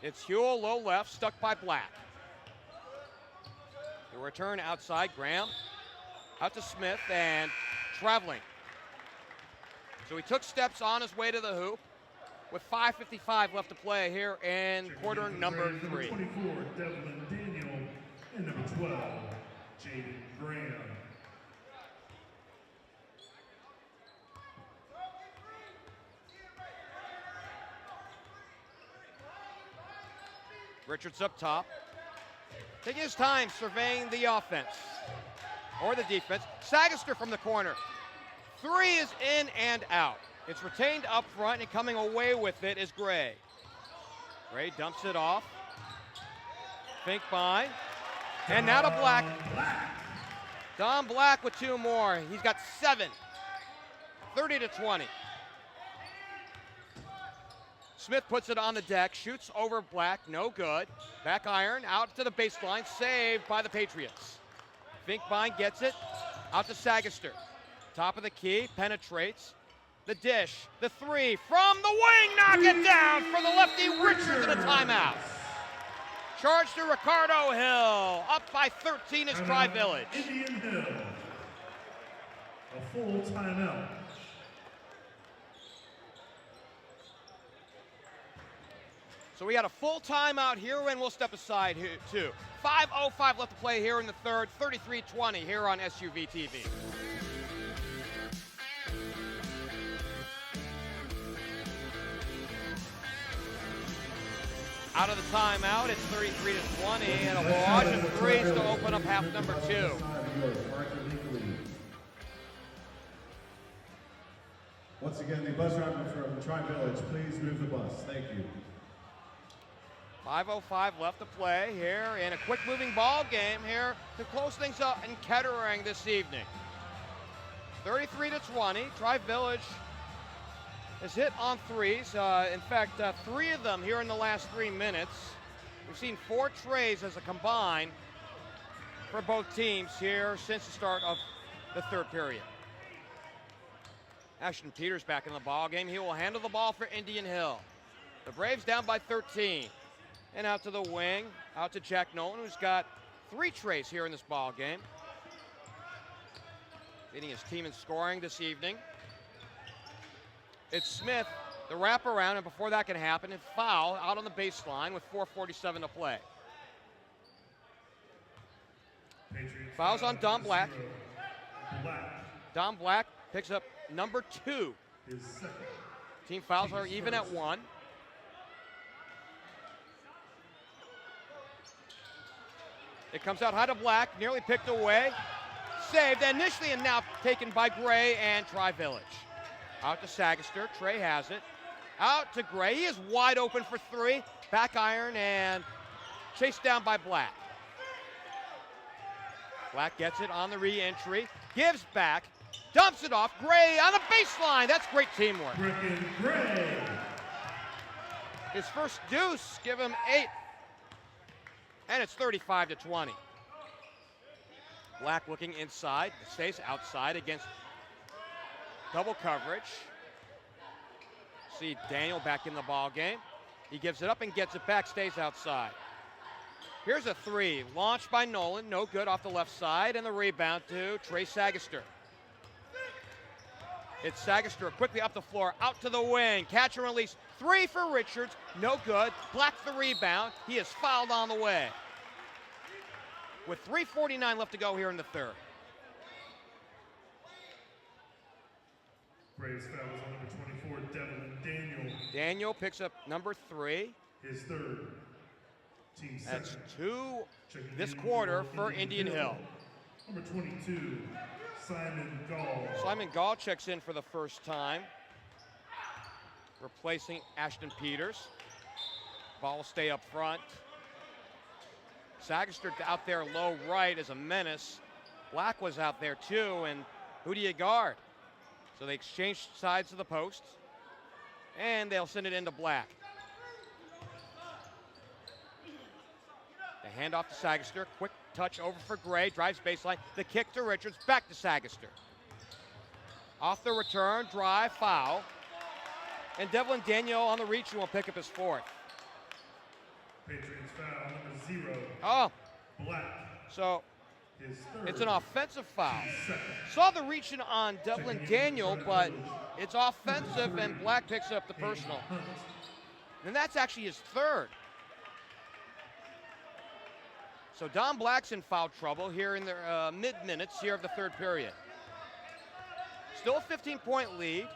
[SPEAKER 1] It's Huell, low left, stuck by Black. The return outside, Graham. Out to Smith, and traveling. So he took steps on his way to the hoop with 5:55 left to play here in quarter number 3.
[SPEAKER 2] Number 24, Devlin Daniel, and number 12, Jaden Graham.
[SPEAKER 1] Richards up top. Taking his time surveying the offense or the defense. Sagester from the corner. 3 is in and out. It's retained up front, and coming away with it is Gray. Gray dumps it off. Fink by. And now to Black. Don Black with 2 more. He's got 7. 30-20. Smith puts it on the deck, shoots over Black, no good. Back iron, out to the baseline, saved by the Patriots. Finkbein gets it, out to Sagester. Top of the key, penetrates. The dish, the 3 from the wing, knock it down for the lefty Richards, and a timeout. Charge to Ricardo Hill, up by 13 is Tri-Village.
[SPEAKER 2] Indian Hill, a full timeout.
[SPEAKER 1] So we got a full timeout here, and we'll step aside here too. 5:05 left to play here in the third, 33-20 here on SUV TV. Out of the timeout, it's 33-20, and a barrage of threes to open up half number 2.
[SPEAKER 3] Once again, the bus driver from Tri-Village, please move the bus. Thank you.
[SPEAKER 1] 5:05 left to play here in a quick moving ball game here to close things up in Kettering this evening. 33-20, Tri-Village has hit on threes. In fact, 3 of them here in the last 3 minutes. We've seen 4 trays as a combine for both teams here since the start of the third period. Ashton Peters back in the ball game. He will handle the ball for Indian Hill. The Braves down by 13. And out to the wing, out to Jack Nolan, who's got 3 trays here in this ball game. Leading his team in scoring this evening. It's Smith, the wraparound, and before that can happen, a foul out on the baseline with 4:47 to play.
[SPEAKER 2] Patriots
[SPEAKER 1] Fouls on Don Black.
[SPEAKER 2] Black,
[SPEAKER 1] Don Black picks up number 2.
[SPEAKER 2] his second.
[SPEAKER 1] Team fouls are even at 1. It comes out high to Black, nearly picked away. Saved initially and now taken by Gray and Tri-Village. Out to Sagester, Trey has it. Out to Gray, he is wide open for 3. Back iron and chased down by Black. Black gets it on the re-entry, gives back, dumps it off. Gray on the baseline, that's great teamwork.
[SPEAKER 2] Frickin' Gray.
[SPEAKER 1] His first deuce, give him 8. And it's 35-20. Black looking inside, stays outside against double coverage. See Daniel back in the ball game. He gives it up and gets it back, stays outside. Here's a 3, launched by Nolan, no good off the left side, and the rebound to Trey Sagester. It's Sagester quickly up the floor, out to the wing, catch and release, 3 for Richards, no good. Black the rebound, he is fouled on the way. With 3:49 left to go here in the third.
[SPEAKER 2] Braves foul was on number 24, Devlin Daniel.
[SPEAKER 1] Daniel picks up number 3.
[SPEAKER 2] His third. Team
[SPEAKER 1] That's
[SPEAKER 2] second.
[SPEAKER 1] 2
[SPEAKER 2] Checking
[SPEAKER 1] this
[SPEAKER 2] in
[SPEAKER 1] quarter for
[SPEAKER 2] for
[SPEAKER 1] Indian Hill.
[SPEAKER 2] Number 22, Simon Gall.
[SPEAKER 1] Simon Gall checks in for the first time, replacing Ashton Peters. Ball will stay up front. Sagester out there low right is a menace. Black was out there too, and who do you guard? So they exchanged sides of the post, and they'll send it into Black. The handoff to Sagester, quick touch over for Gray, drives baseline, the kick to Richards, back to Sagester. Off the return, drive, foul. And Devlin Daniel on the reach and will pick up his fourth.
[SPEAKER 2] Patriots foul number 0.
[SPEAKER 1] Oh,
[SPEAKER 2] Black.
[SPEAKER 1] so
[SPEAKER 2] His third.
[SPEAKER 1] it's an offensive foul.
[SPEAKER 2] Second.
[SPEAKER 1] Saw the reaching on Devlin Daniel, but it's offensive and Black picks up the personal. And that's actually his third. So Don Black's in foul trouble here in the mid-minutes here of the third period. Still a 15-point lead.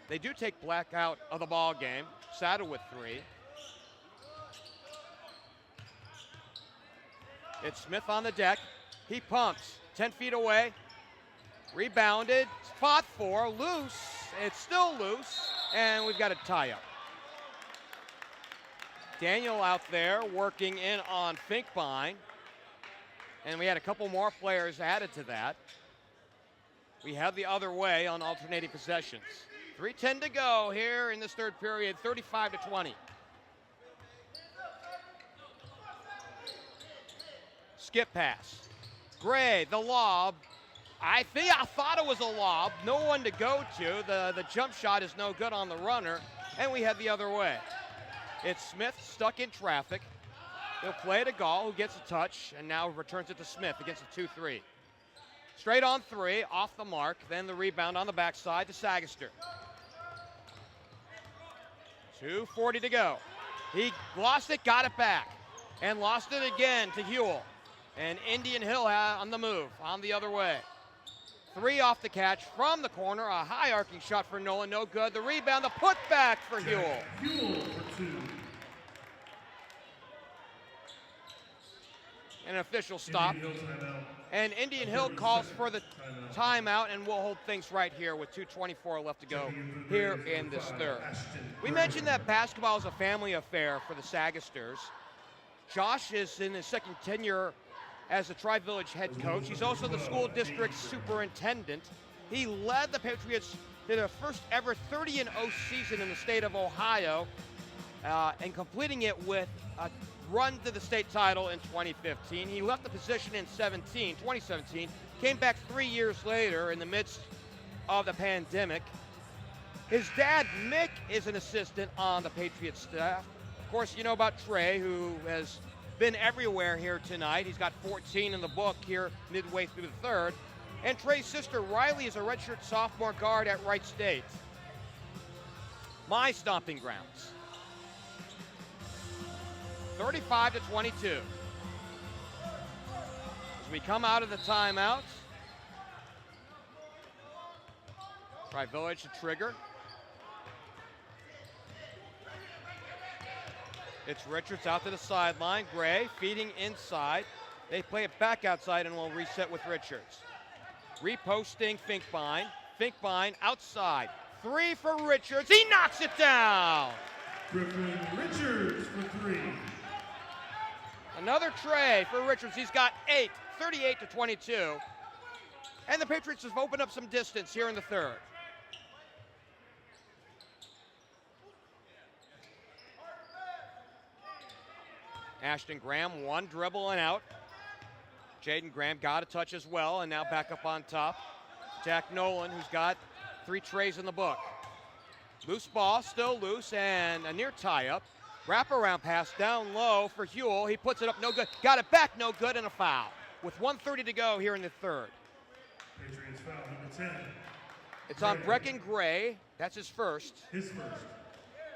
[SPEAKER 1] They do take Black out of the ball game. Saddle with 3. It's Smith on the deck. He pumps. 10 feet away. Rebounded. Fought for. Loose. It's still loose. And we've got a tie-up. Daniel out there working in on Finkbein. And we had a couple more players added to that. We have the other way on alternating possessions. 3:10 to go here in this third period, 35-20. Skip pass. Gray, the lob. I thought it was a lob. No one to go to. The jump shot is no good on the runner, and we head the other way. It's Smith stuck in traffic. He'll play to Gall, who gets a touch, and now returns it to Smith against a 2-3. Straight on 3, off the mark, then the rebound on the backside to Sagester. 2:40 to go. He lost it, got it back, and lost it again to Huell. And Indian Hill on the move, on the other way. 3 off the catch from the corner, a high arcing shot for Nolan, no good. The rebound, the putback for Huell.
[SPEAKER 2] Huell for 2.
[SPEAKER 1] An official stop.
[SPEAKER 2] Indian Hill timeout.
[SPEAKER 1] And Indian Hill calls for the timeout, and we'll hold things right here with 2:24 left to go here in this third. We mentioned that basketball is a family affair for the Sagesters. Josh is in his second tenure as the Tri-Village head coach. He's also the school district superintendent. He led the Patriots to their first ever 30-0 season in the state of Ohio, and completing it with a run to the state title in 2015. He left the position in 2017, came back 3 years later in the midst of the pandemic. His dad, Mick, is an assistant on the Patriots staff. Of course, you know about Trey, who has been everywhere here tonight. He's got 14 in the book here midway through the third. And Trey's sister, Riley, is a redshirt sophomore guard at Wright State. My stomping grounds. 35-22. As we come out of the timeout, Tri-Village to trigger. It's Richards out to the sideline. Gray feeding inside. They play it back outside and will reset with Richards. Reposting Finkbein. Finkbein outside. 3 for Richards. He knocks it down.
[SPEAKER 2] Griffin Richards for 3.
[SPEAKER 1] Another tray for Richards. He's got 8, 38-22. And the Patriots have opened up some distance here in the third. Ashton Graham, 1 dribble and out. Jaden Graham got a touch as well, and now back up on top. Jack Nolan, who's got 3 trays in the book. Loose ball, still loose, and a near tie-up. Wraparound pass down low for Huell. He puts it up, no good. Got it back, no good, and a foul. With 1:30 to go here in the third.
[SPEAKER 2] Patriots foul number 10.
[SPEAKER 1] It's on Brecken Gray. That's his first.
[SPEAKER 2] His first.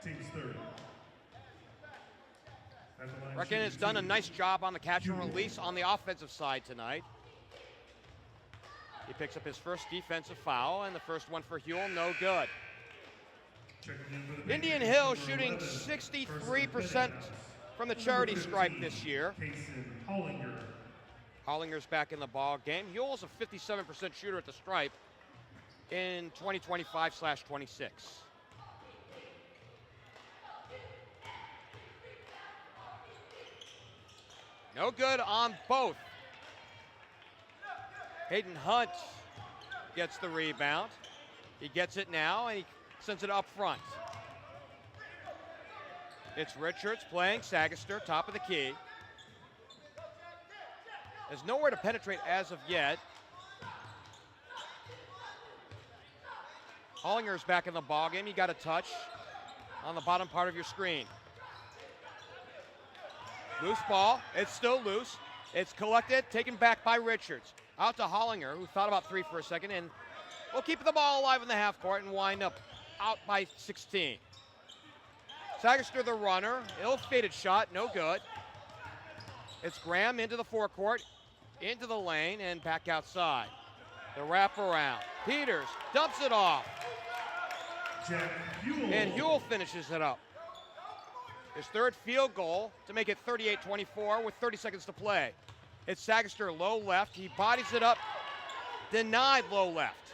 [SPEAKER 2] Team's third.
[SPEAKER 1] Brecken has done a nice job on the catch and release on the offensive side tonight. He picks up his first defensive foul, and the first one for Huell, no good. Indian Hill shooting 63% from the charity stripe this year. Hollinger's back in the ball game. Huell's a 57% shooter at the stripe in 2025/26. No good on both. Hayden Hunt gets the rebound. He gets it now, and he sends it up front. It's Richards playing Sagester, top of the key. There's nowhere to penetrate as of yet. Hollinger's back in the ballgame. He got a touch on the bottom part of your screen. Loose ball. It's still loose. It's collected, taken back by Richards. Out to Hollinger, who thought about three for a second, and will keep the ball alive in the half court and wind up out by 16. Sagester the runner. Ill-fated shot, no good. It's Graham into the forecourt, into the lane, and back outside. The wraparound. Peters dumps it off. And Huell finishes it up. His third field goal to make it 38-24 with 30 seconds to play. It's Sagester low left. He bodies it up, denied low left.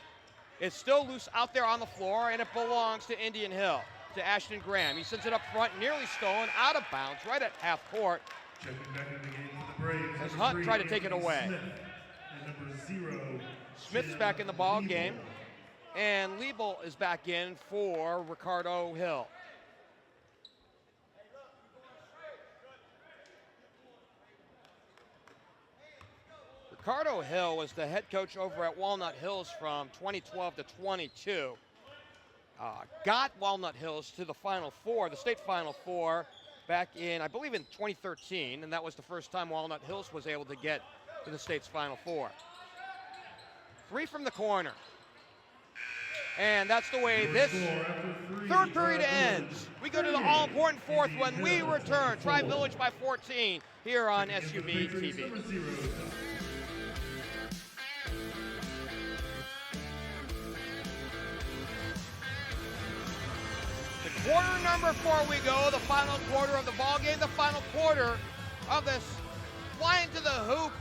[SPEAKER 1] It's still loose out there on the floor, and it belongs to Indian Hill, to Ashton Graham. He sends it up front, nearly stolen, out of bounds, right at half court.
[SPEAKER 2] Checking back in the game for the Braves.
[SPEAKER 1] As Hunt tried to take it away. Smith's back in the ball game, and Liebel is back in for Ricardo Hill. Ricardo Hill was the head coach over at Walnut Hills from 2012 to 22. Got Walnut Hills to the Final Four, the state Final Four, back in, I believe, in 2013, and that was the first time Walnut Hills was able to get to the state's Final Four. Three from the corner. And that's the way this third period ends. We go to the all-important fourth when we return. Tri-Village by 14 here on SUV TV. To quarter number 4 we go, the final quarter of the ball game, the final quarter of this Flying to the Hoop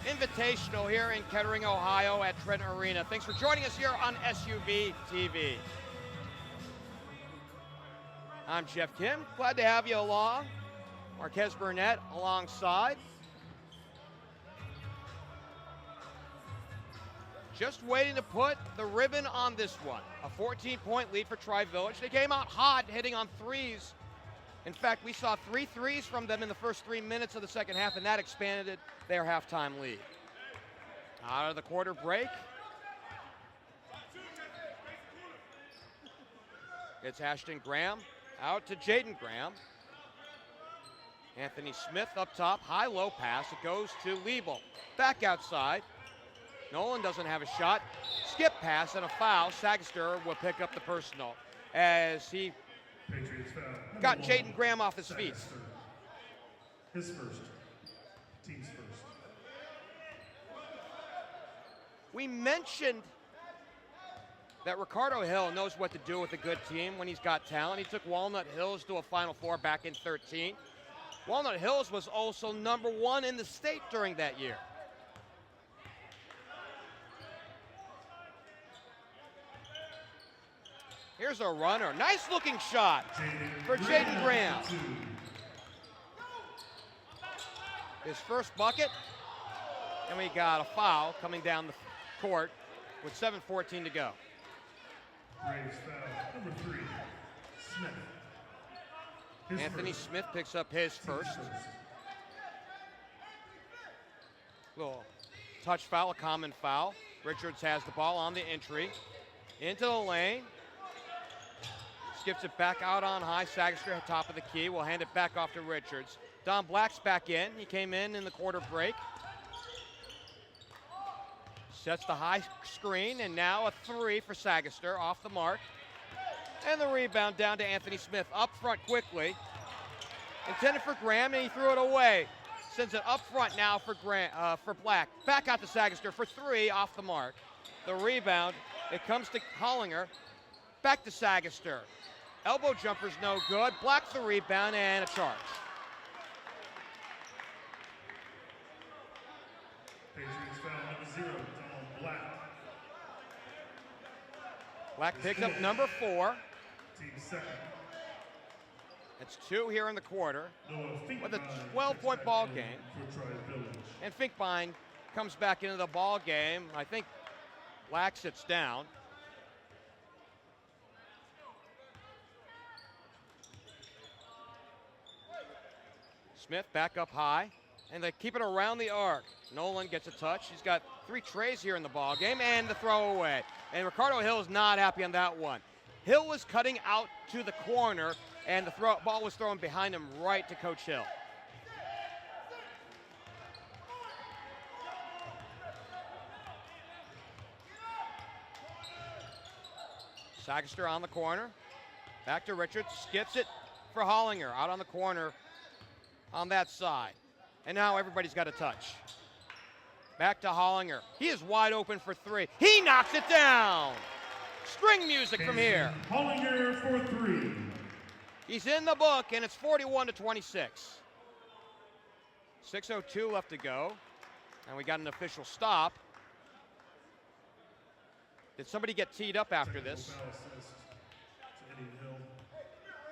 [SPEAKER 1] Invitational here in Kettering, Ohio at Trenton Arena. Thanks for joining us here on SUV TV. I'm Geoff Kim, glad to have you along. Marquez Burnett alongside. Just waiting to put the ribbon on this one. A 14-point lead for Tri-Village. They came out hot, hitting on threes. In fact, we saw 3 threes from them in the first 3 minutes of the second half, and that expanded their halftime lead. Out of the quarter break. It's Ashton Graham out to Jaden Graham. Anthony Smith up top, high-low pass. It goes to Liebel. Back outside. Nolan doesn't have a shot. Skip pass and a foul. Sagester will pick up the personal as he
[SPEAKER 2] Patriots foul.
[SPEAKER 1] got Jaden Graham off his feet.
[SPEAKER 2] His first. Team's first.
[SPEAKER 1] We mentioned that Ricardo Hill knows what to do with a good team when he's got talent. He took Walnut Hills to a Final Four back in 13. Walnut Hills was also number 1 in the state during that year. Here's a runner. Nice looking shot for Jaden Graham. His first bucket. And we got a foul coming down the court with 7:14 to go.
[SPEAKER 2] Braves foul. Number 3, Smith.
[SPEAKER 1] Anthony Smith picks up his first. Little touch foul, a common foul. Richards has the ball on the entry. Into the lane. Skips it back out on high. Sagester at top of the key. We'll hand it back off to Richards. Don Black's back in. He came in the quarter break. Sets the high screen, and now a 3 for Sagester off the mark. And the rebound down to Anthony Smith up front quickly. Intended for Graham, and he threw it away. Sends it up front now for Black. Back out to Sagester for 3 off the mark. The rebound, it comes to Hollinger. Back to Sagester. Elbow jumper's no good. Black the rebound and a charge.
[SPEAKER 2] Patriots foul number 0, Donald Black.
[SPEAKER 1] Black picks up number 4.
[SPEAKER 2] Team second.
[SPEAKER 1] It's 2 here in the quarter
[SPEAKER 2] Noah
[SPEAKER 1] with a
[SPEAKER 2] Finkbein
[SPEAKER 1] 12-point
[SPEAKER 2] checks
[SPEAKER 1] ball
[SPEAKER 2] back in
[SPEAKER 1] game.
[SPEAKER 2] for Tri-Village.
[SPEAKER 1] And Finkbein comes back into the ball game. I think Black sits down. Smith back up high, and they keep it around the arc. Nolan gets a touch. He's got 3 trays here in the ball game, and the throw away. And Ricardo Hill is not happy on that one. Hill was cutting out to the corner, and the ball was thrown behind him right to Coach Hill. Sagester on the corner. Back to Richards. Skips it for Hollinger. Out on the corner on that side. And now everybody's got a touch. Back to Hollinger. He is wide open for 3. He knocks it down. String music from here.
[SPEAKER 2] Hollinger for 3.
[SPEAKER 1] He's in the book, and it's 41-26. 6:02 left to go, and we got an official stop. Did somebody get teed up after this?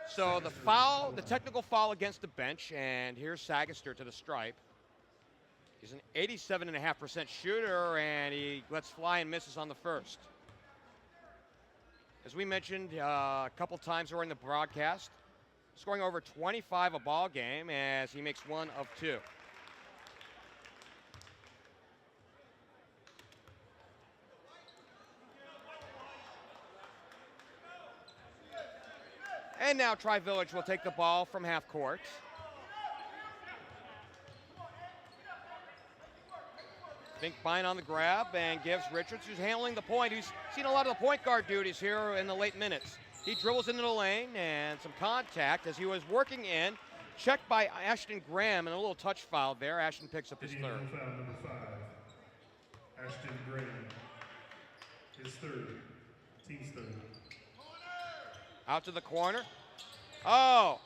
[SPEAKER 1] So the foul, the technical foul against the bench, and here's Sagester to the stripe. He's an 87.5% shooter, and he lets fly and misses on the first. As we mentioned a couple times during the broadcast, scoring over 25 a ball game as he makes 1 of 2. And now Tri-Village will take the ball from half court. Finkbein on the grab and gives Richards, who's handling the point. He's seen a lot of the point guard duties here in the late minutes. He dribbles into the lane and some contact as he was working in. Checked by Ashton Graham and a little touch foul there. Ashton picks up his third.
[SPEAKER 2] Foul number 5. Ashton Graham. His third. Team's third.
[SPEAKER 1] Out to the corner. Oh,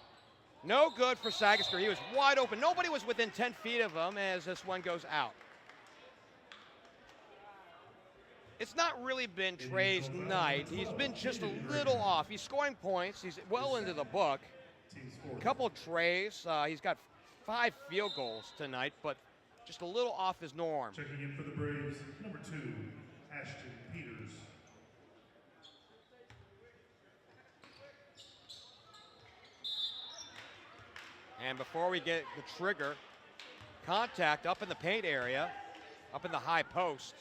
[SPEAKER 1] no good for Sagester. He was wide open. Nobody was within 10 feet of him as this one goes out. It's not really been Trey's night. He's been just a little off. He's scoring points. He's well into the book. A couple trays. He's got 5 field goals tonight, but just a little off his norm.
[SPEAKER 2] Checking in for the Braves, number 2, Ashton Peters.
[SPEAKER 1] And before we get the trigger, contact up in the paint area, up in the high post.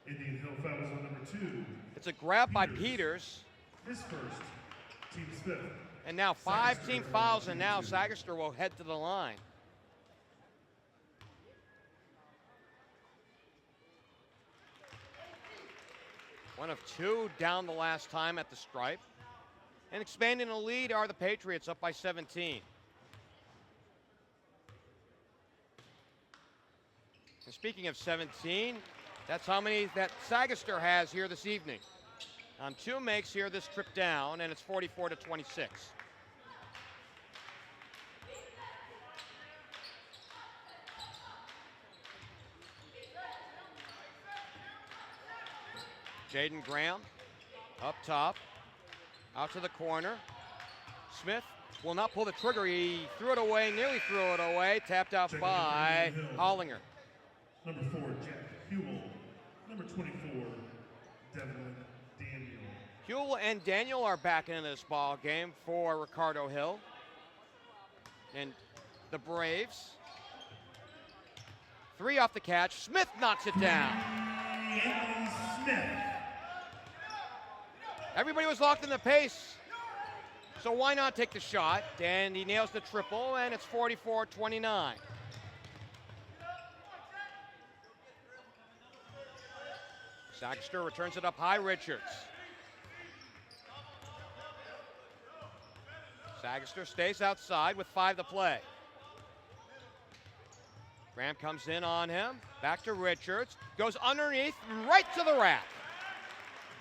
[SPEAKER 2] Indian Hill foul is on number 2.
[SPEAKER 1] It's a grab by Peters.
[SPEAKER 2] His first. Team's 5th.
[SPEAKER 1] And now 5 team fouls, and now Sagester will head to the line. One of 2 down the last time at the stripe. And expanding the lead are the Patriots, up by 17. And speaking of 17, that's how many that Sagester has here this evening. On 2 makes here this trip down, and it's 44-26. Jaden Graham up top. Out to the corner. Smith will not pull the trigger. He threw it away, nearly threw it away. Tapped out by Hollinger.
[SPEAKER 2] Number 4, Jack Hewell. Number 24, Devin Daniel.
[SPEAKER 1] Hewell and Daniel are back into this ball game for Ricardo Hill. And the Braves. 3 off the catch. Smith knocks it down.
[SPEAKER 2] Anthony Smith.
[SPEAKER 1] Everybody was locked in the pace, so why not take the shot? And he nails the triple, and it's 44-29. Sagester returns it up high, Richards. Sagester stays outside with 5 to play. Graham comes in on him, back to Richards, goes underneath, right to the rack.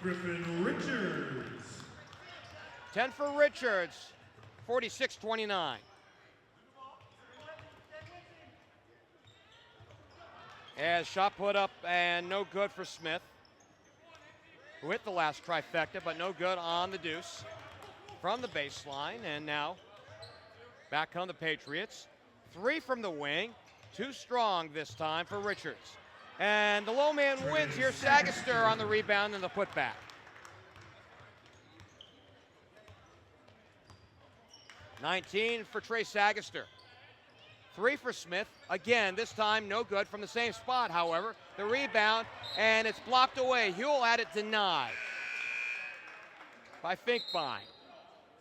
[SPEAKER 2] Griffin Richards.
[SPEAKER 1] 10 for Richards, 46-29. As shot put up and no good for Smith, who hit the last trifecta, but no good on the deuce from the baseline. And now back on the Patriots. 3 from the wing. Too strong this time for Richards. And the low man wins here. Sagester on the rebound and the putback. $19 for Trey Sagester. 3 for Smith. Again, this time no good from the same spot, however. The rebound, and it's blocked away. Huell had it denied by Finkbein.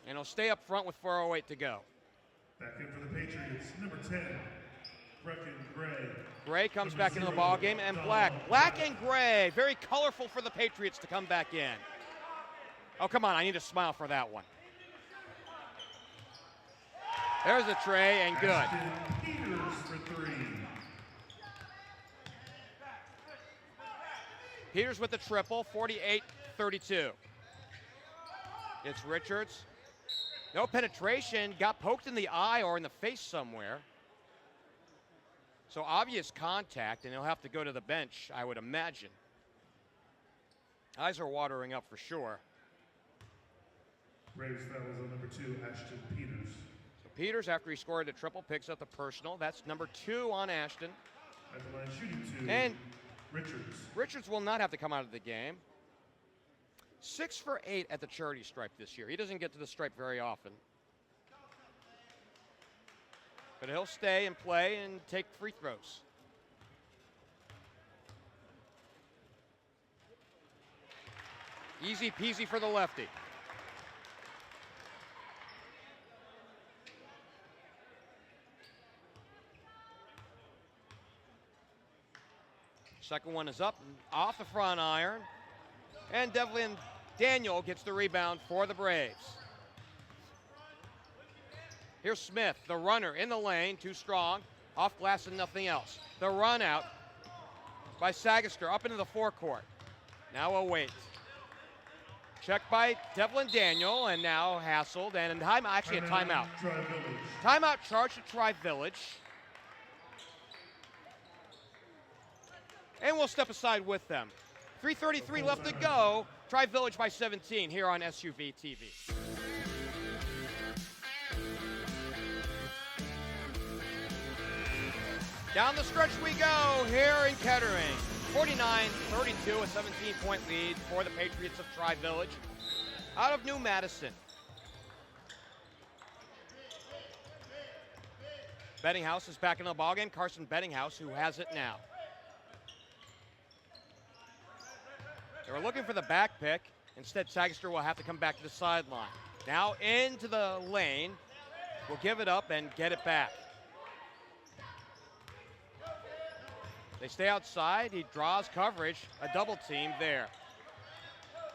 [SPEAKER 1] And he'll stay up front with 4:08 to go.
[SPEAKER 2] Back in for the Patriots, number 10, Brecken Gray.
[SPEAKER 1] Gray comes back into the ball game, and Black and Gray, very colorful for the Patriots to come back in. Oh, come on, I need to smile for that one. There's a tray, and good.
[SPEAKER 2] Ashton Peters for 3.
[SPEAKER 1] Peters with the triple, 48-32. It's Richards. No penetration, got poked in the eye or in the face somewhere. So obvious contact, and he'll have to go to the bench, I would imagine. Eyes are watering up for sure.
[SPEAKER 2] Braves foul is on number 2, Ashton Peters.
[SPEAKER 1] So Peters, after he scored a triple, picks up the personal. That's number 2 on Ashton.
[SPEAKER 2] At the line shooting 2,
[SPEAKER 1] And
[SPEAKER 2] Richards.
[SPEAKER 1] Richards will not have to come out of the game. 6 for 8 at the charity stripe this year. He doesn't get to the stripe very often. But he'll stay and play and take free throws. Easy peasy for the lefty. Second one is up, off the front iron. And Devlin Daniel gets the rebound for the Braves. Here's Smith, the runner in the lane, too strong. Off glass and nothing else. The run out by Sagester up into the forecourt. Now a wait. Checked by Devlin Daniel, and now hassled, and actually a timeout. Timeout charged to Tri-Village. And we'll step aside with them. 3:33 left to go. Tri-Village by 17 here on SUV TV. Down the stretch we go here in Kettering. 49-32, a 17-point lead for the Patriots of Tri-Village out of New Madison. Bettinghouse is back in the ballgame. Carson Bettinghouse, who has it now. They were looking for the back pick. Instead, Sagester will have to come back to the sideline. Now into the lane. Will give it up and get it back. They stay outside. He draws coverage. A double team there.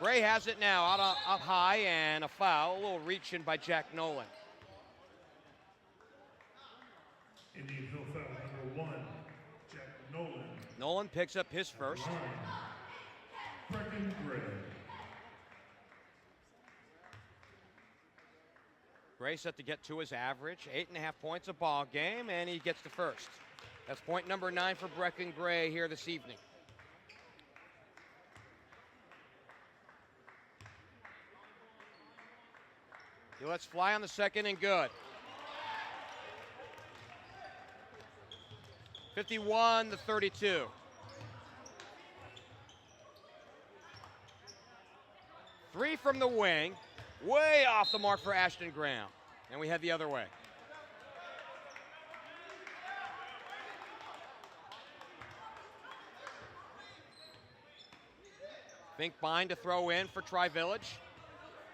[SPEAKER 1] Gray has it now out up high, and a foul. A little reach in by Jack Nolan.
[SPEAKER 2] Indian Hill foul number 1, Jack Nolan.
[SPEAKER 1] Nolan picks up his first.
[SPEAKER 2] Brecken Gray.
[SPEAKER 1] Gray set to get to his average. 8.5 points a ball game, and he gets the first. That's point number 9 for Brecken Gray here this evening. He lets fly on the second and good. 51-32. Three from the wing. Way off the mark for Ashton Graham. And we head the other way. Finkbein to throw in for Tri-Village.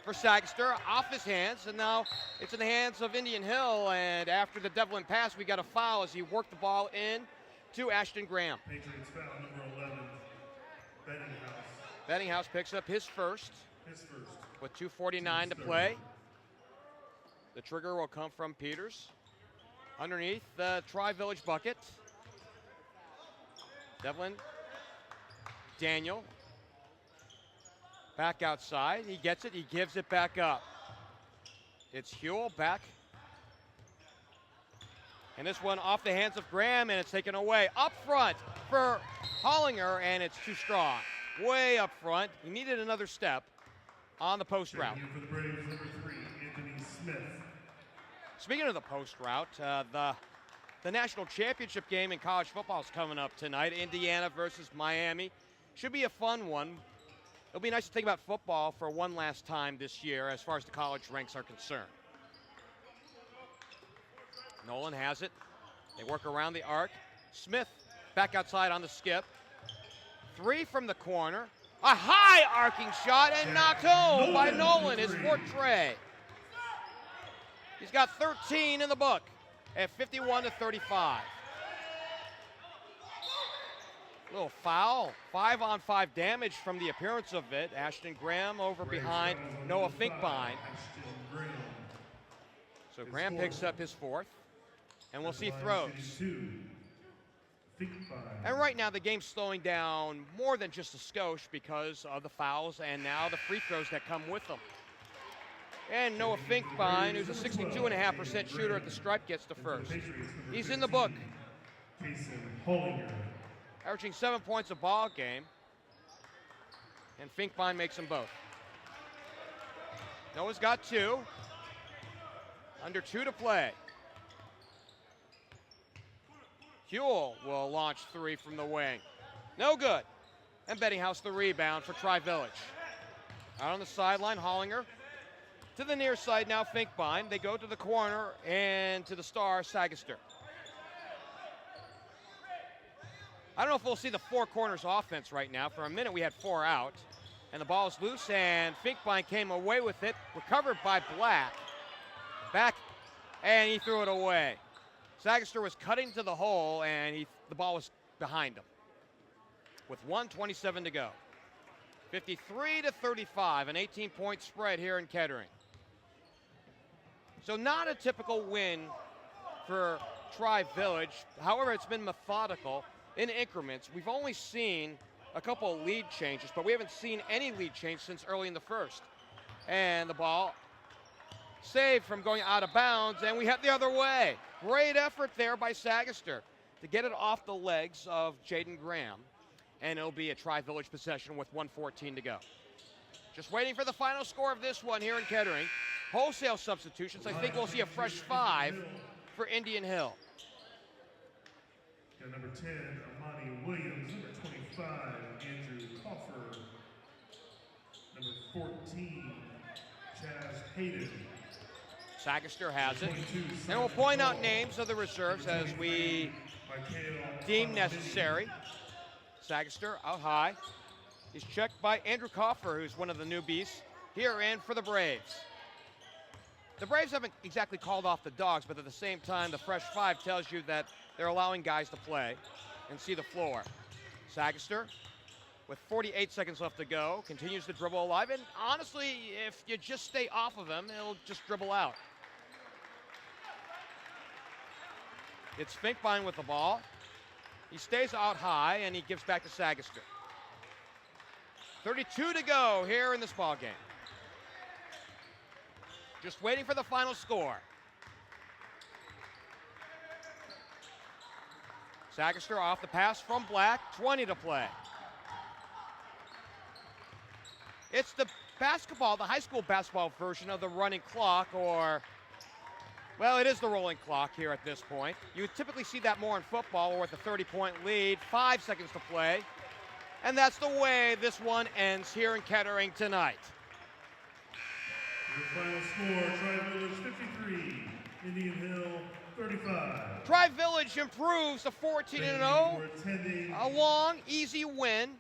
[SPEAKER 1] For Sagester, off his hands, and now it's in the hands of Indian Hill, and after the Devlin pass, we got a foul as he worked the ball in to Ashton Graham.
[SPEAKER 2] Patriots foul number 11, Bettinghouse.
[SPEAKER 1] Bettinghouse picks up his first.
[SPEAKER 2] His first.
[SPEAKER 1] With 2:49 to play. The trigger will come from Peters. Underneath the Tri-Village bucket. Devlin Daniel. Back outside. He gets it. He gives it back up. It's Huell back. And this one off the hands of Graham, and it's taken away. Up front for Hollinger, and it's too strong. Way up front. He needed another step on the post route.
[SPEAKER 2] For the Braves, number 3, Anthony Smith.
[SPEAKER 1] Speaking of the post route, the The national championship game in college football is coming up tonight. Indiana versus Miami. Should be a fun one. It'll be nice to think about football for one last time this year as far as the college ranks are concerned. Nolan has it. They work around the arc. Smith back outside on the skip. 3 from the corner. A high arcing shot and knocked home by Nolan. It's for Trey. He's got 13 in the book at 51-35. Little foul, 5-on-5 damage from the appearance of it. Ashton Graham over behind Noah Finkbein. So Graham picks up his 4th, and we'll see throws. And right now the game's slowing down more than just a skosh because of the fouls and now the free throws that come with them. And Noah Finkbein, who's a 62.5% shooter at the stripe, gets the first. He's in the book. Averaging 7 points a ball game. And Finkbein makes them both. Noah's got 2. Under 2 to play. Huell will launch 3 from the wing. No good. And Bettinghouse the rebound for Tri-Village. Out on the sideline, Hollinger. To the near side now, Finkbein. They go to the corner and to the star, Sagester. I don't know if we'll see the 4 corners offense right now. For a minute, we had 4 out. And the ball is loose, and Finkbein came away with it. Recovered by Black. Back, and he threw it away. Sagester was cutting to the hole, and the ball was behind him. With 1:27 to go. 53-35, an 18-point spread here in Kettering. So not a typical win for Tri-Village. However, it's been methodical in increments. We've only seen a couple of lead changes, but we haven't seen any lead change since early in the first. And the ball saved from going out of bounds, and we head the other way. Great effort there by Sagester to get it off the legs of Jaden Graham. And it'll be a Tri-Village possession with 1:14 to go. Just waiting for the final score of this one here in Kettering. Wholesale substitutions. I think we'll see a fresh 5 for Indian Hill.
[SPEAKER 2] Got number 10, Amani Williams. Number 25, Andrew Coffer. Number 14, Chaz Hayden.
[SPEAKER 1] Sagester has it. And we'll point out names of the reserves as we deem necessary. Sagester out high. He's checked by Andrew Coffer, who's one of the newbies here in for the Braves. The Braves haven't exactly called off the dogs, but at the same time, the fresh 5 tells you that they're allowing guys to play and see the floor. Sagester, with 48 seconds left to go, continues to dribble alive. And honestly, if you just stay off of him, he'll just dribble out. It's Finkbein with the ball. He stays out high, and he gives back to Sagester. 32 to go here in this ball game. Just waiting for the final score. Sagester off the pass from Black, 20 to play. It's the basketball, the high school basketball version of the running clock, or, well, it is the rolling clock here at this point. You would typically see that more in football or with a 30-point lead, 5 seconds to play. And that's the way this one ends here in Kettering tonight.
[SPEAKER 2] Your final score, Tri-Village 53, Indian Hill 35.
[SPEAKER 1] Tri-Village improves to 14-0. A long, easy win.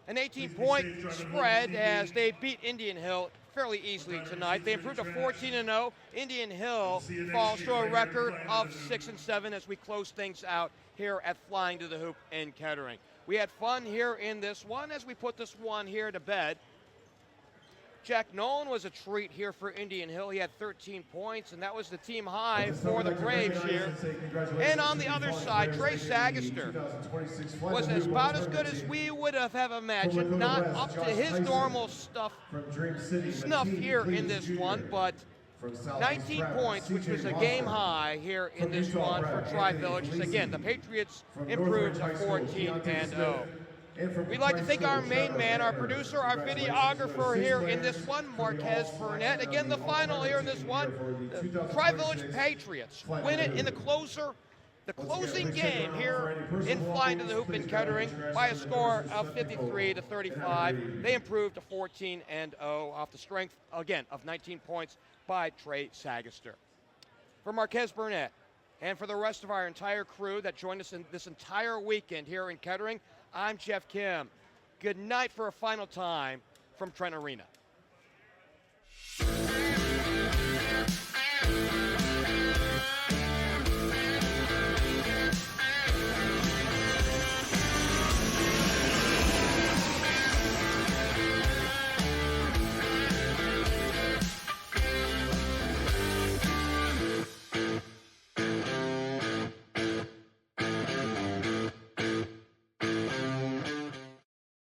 [SPEAKER 1] An 18-point spread as they beat Indian Hill fairly easily tonight. They improved to 14-0. Indian Hill falls to a record of 6-7 as we close things out here at Flying to the Hoop in Kettering. We had fun here in this one as we put this one here to bed. Jack Nolan was a treat here for Indian Hill. He had 13 points, and that was the team high for the Braves here. And on the other side, Trey Sagester was about as good as we would have imagined. Not up to his normal snuff here in this one, but 19 points, which was a game high here in this one for Tri-Village. Again, the Patriots improved to 14-0. We'd like to thank our main man, our producer, our videographer here in this one, Marquez Burnett. Again, the final here in this one, the Tri-Village Patriots win it in the closing game here in Flying to the Hoop in Kettering by a score of 53-35. They improved to 14-0 off the strength, again, of 19 points by Trey Sagester. For Marquez Burnett and for the rest of our entire crew that joined us in this entire weekend here in Kettering, I'm Geoff Kim. Good night for a final time from Trent Arena.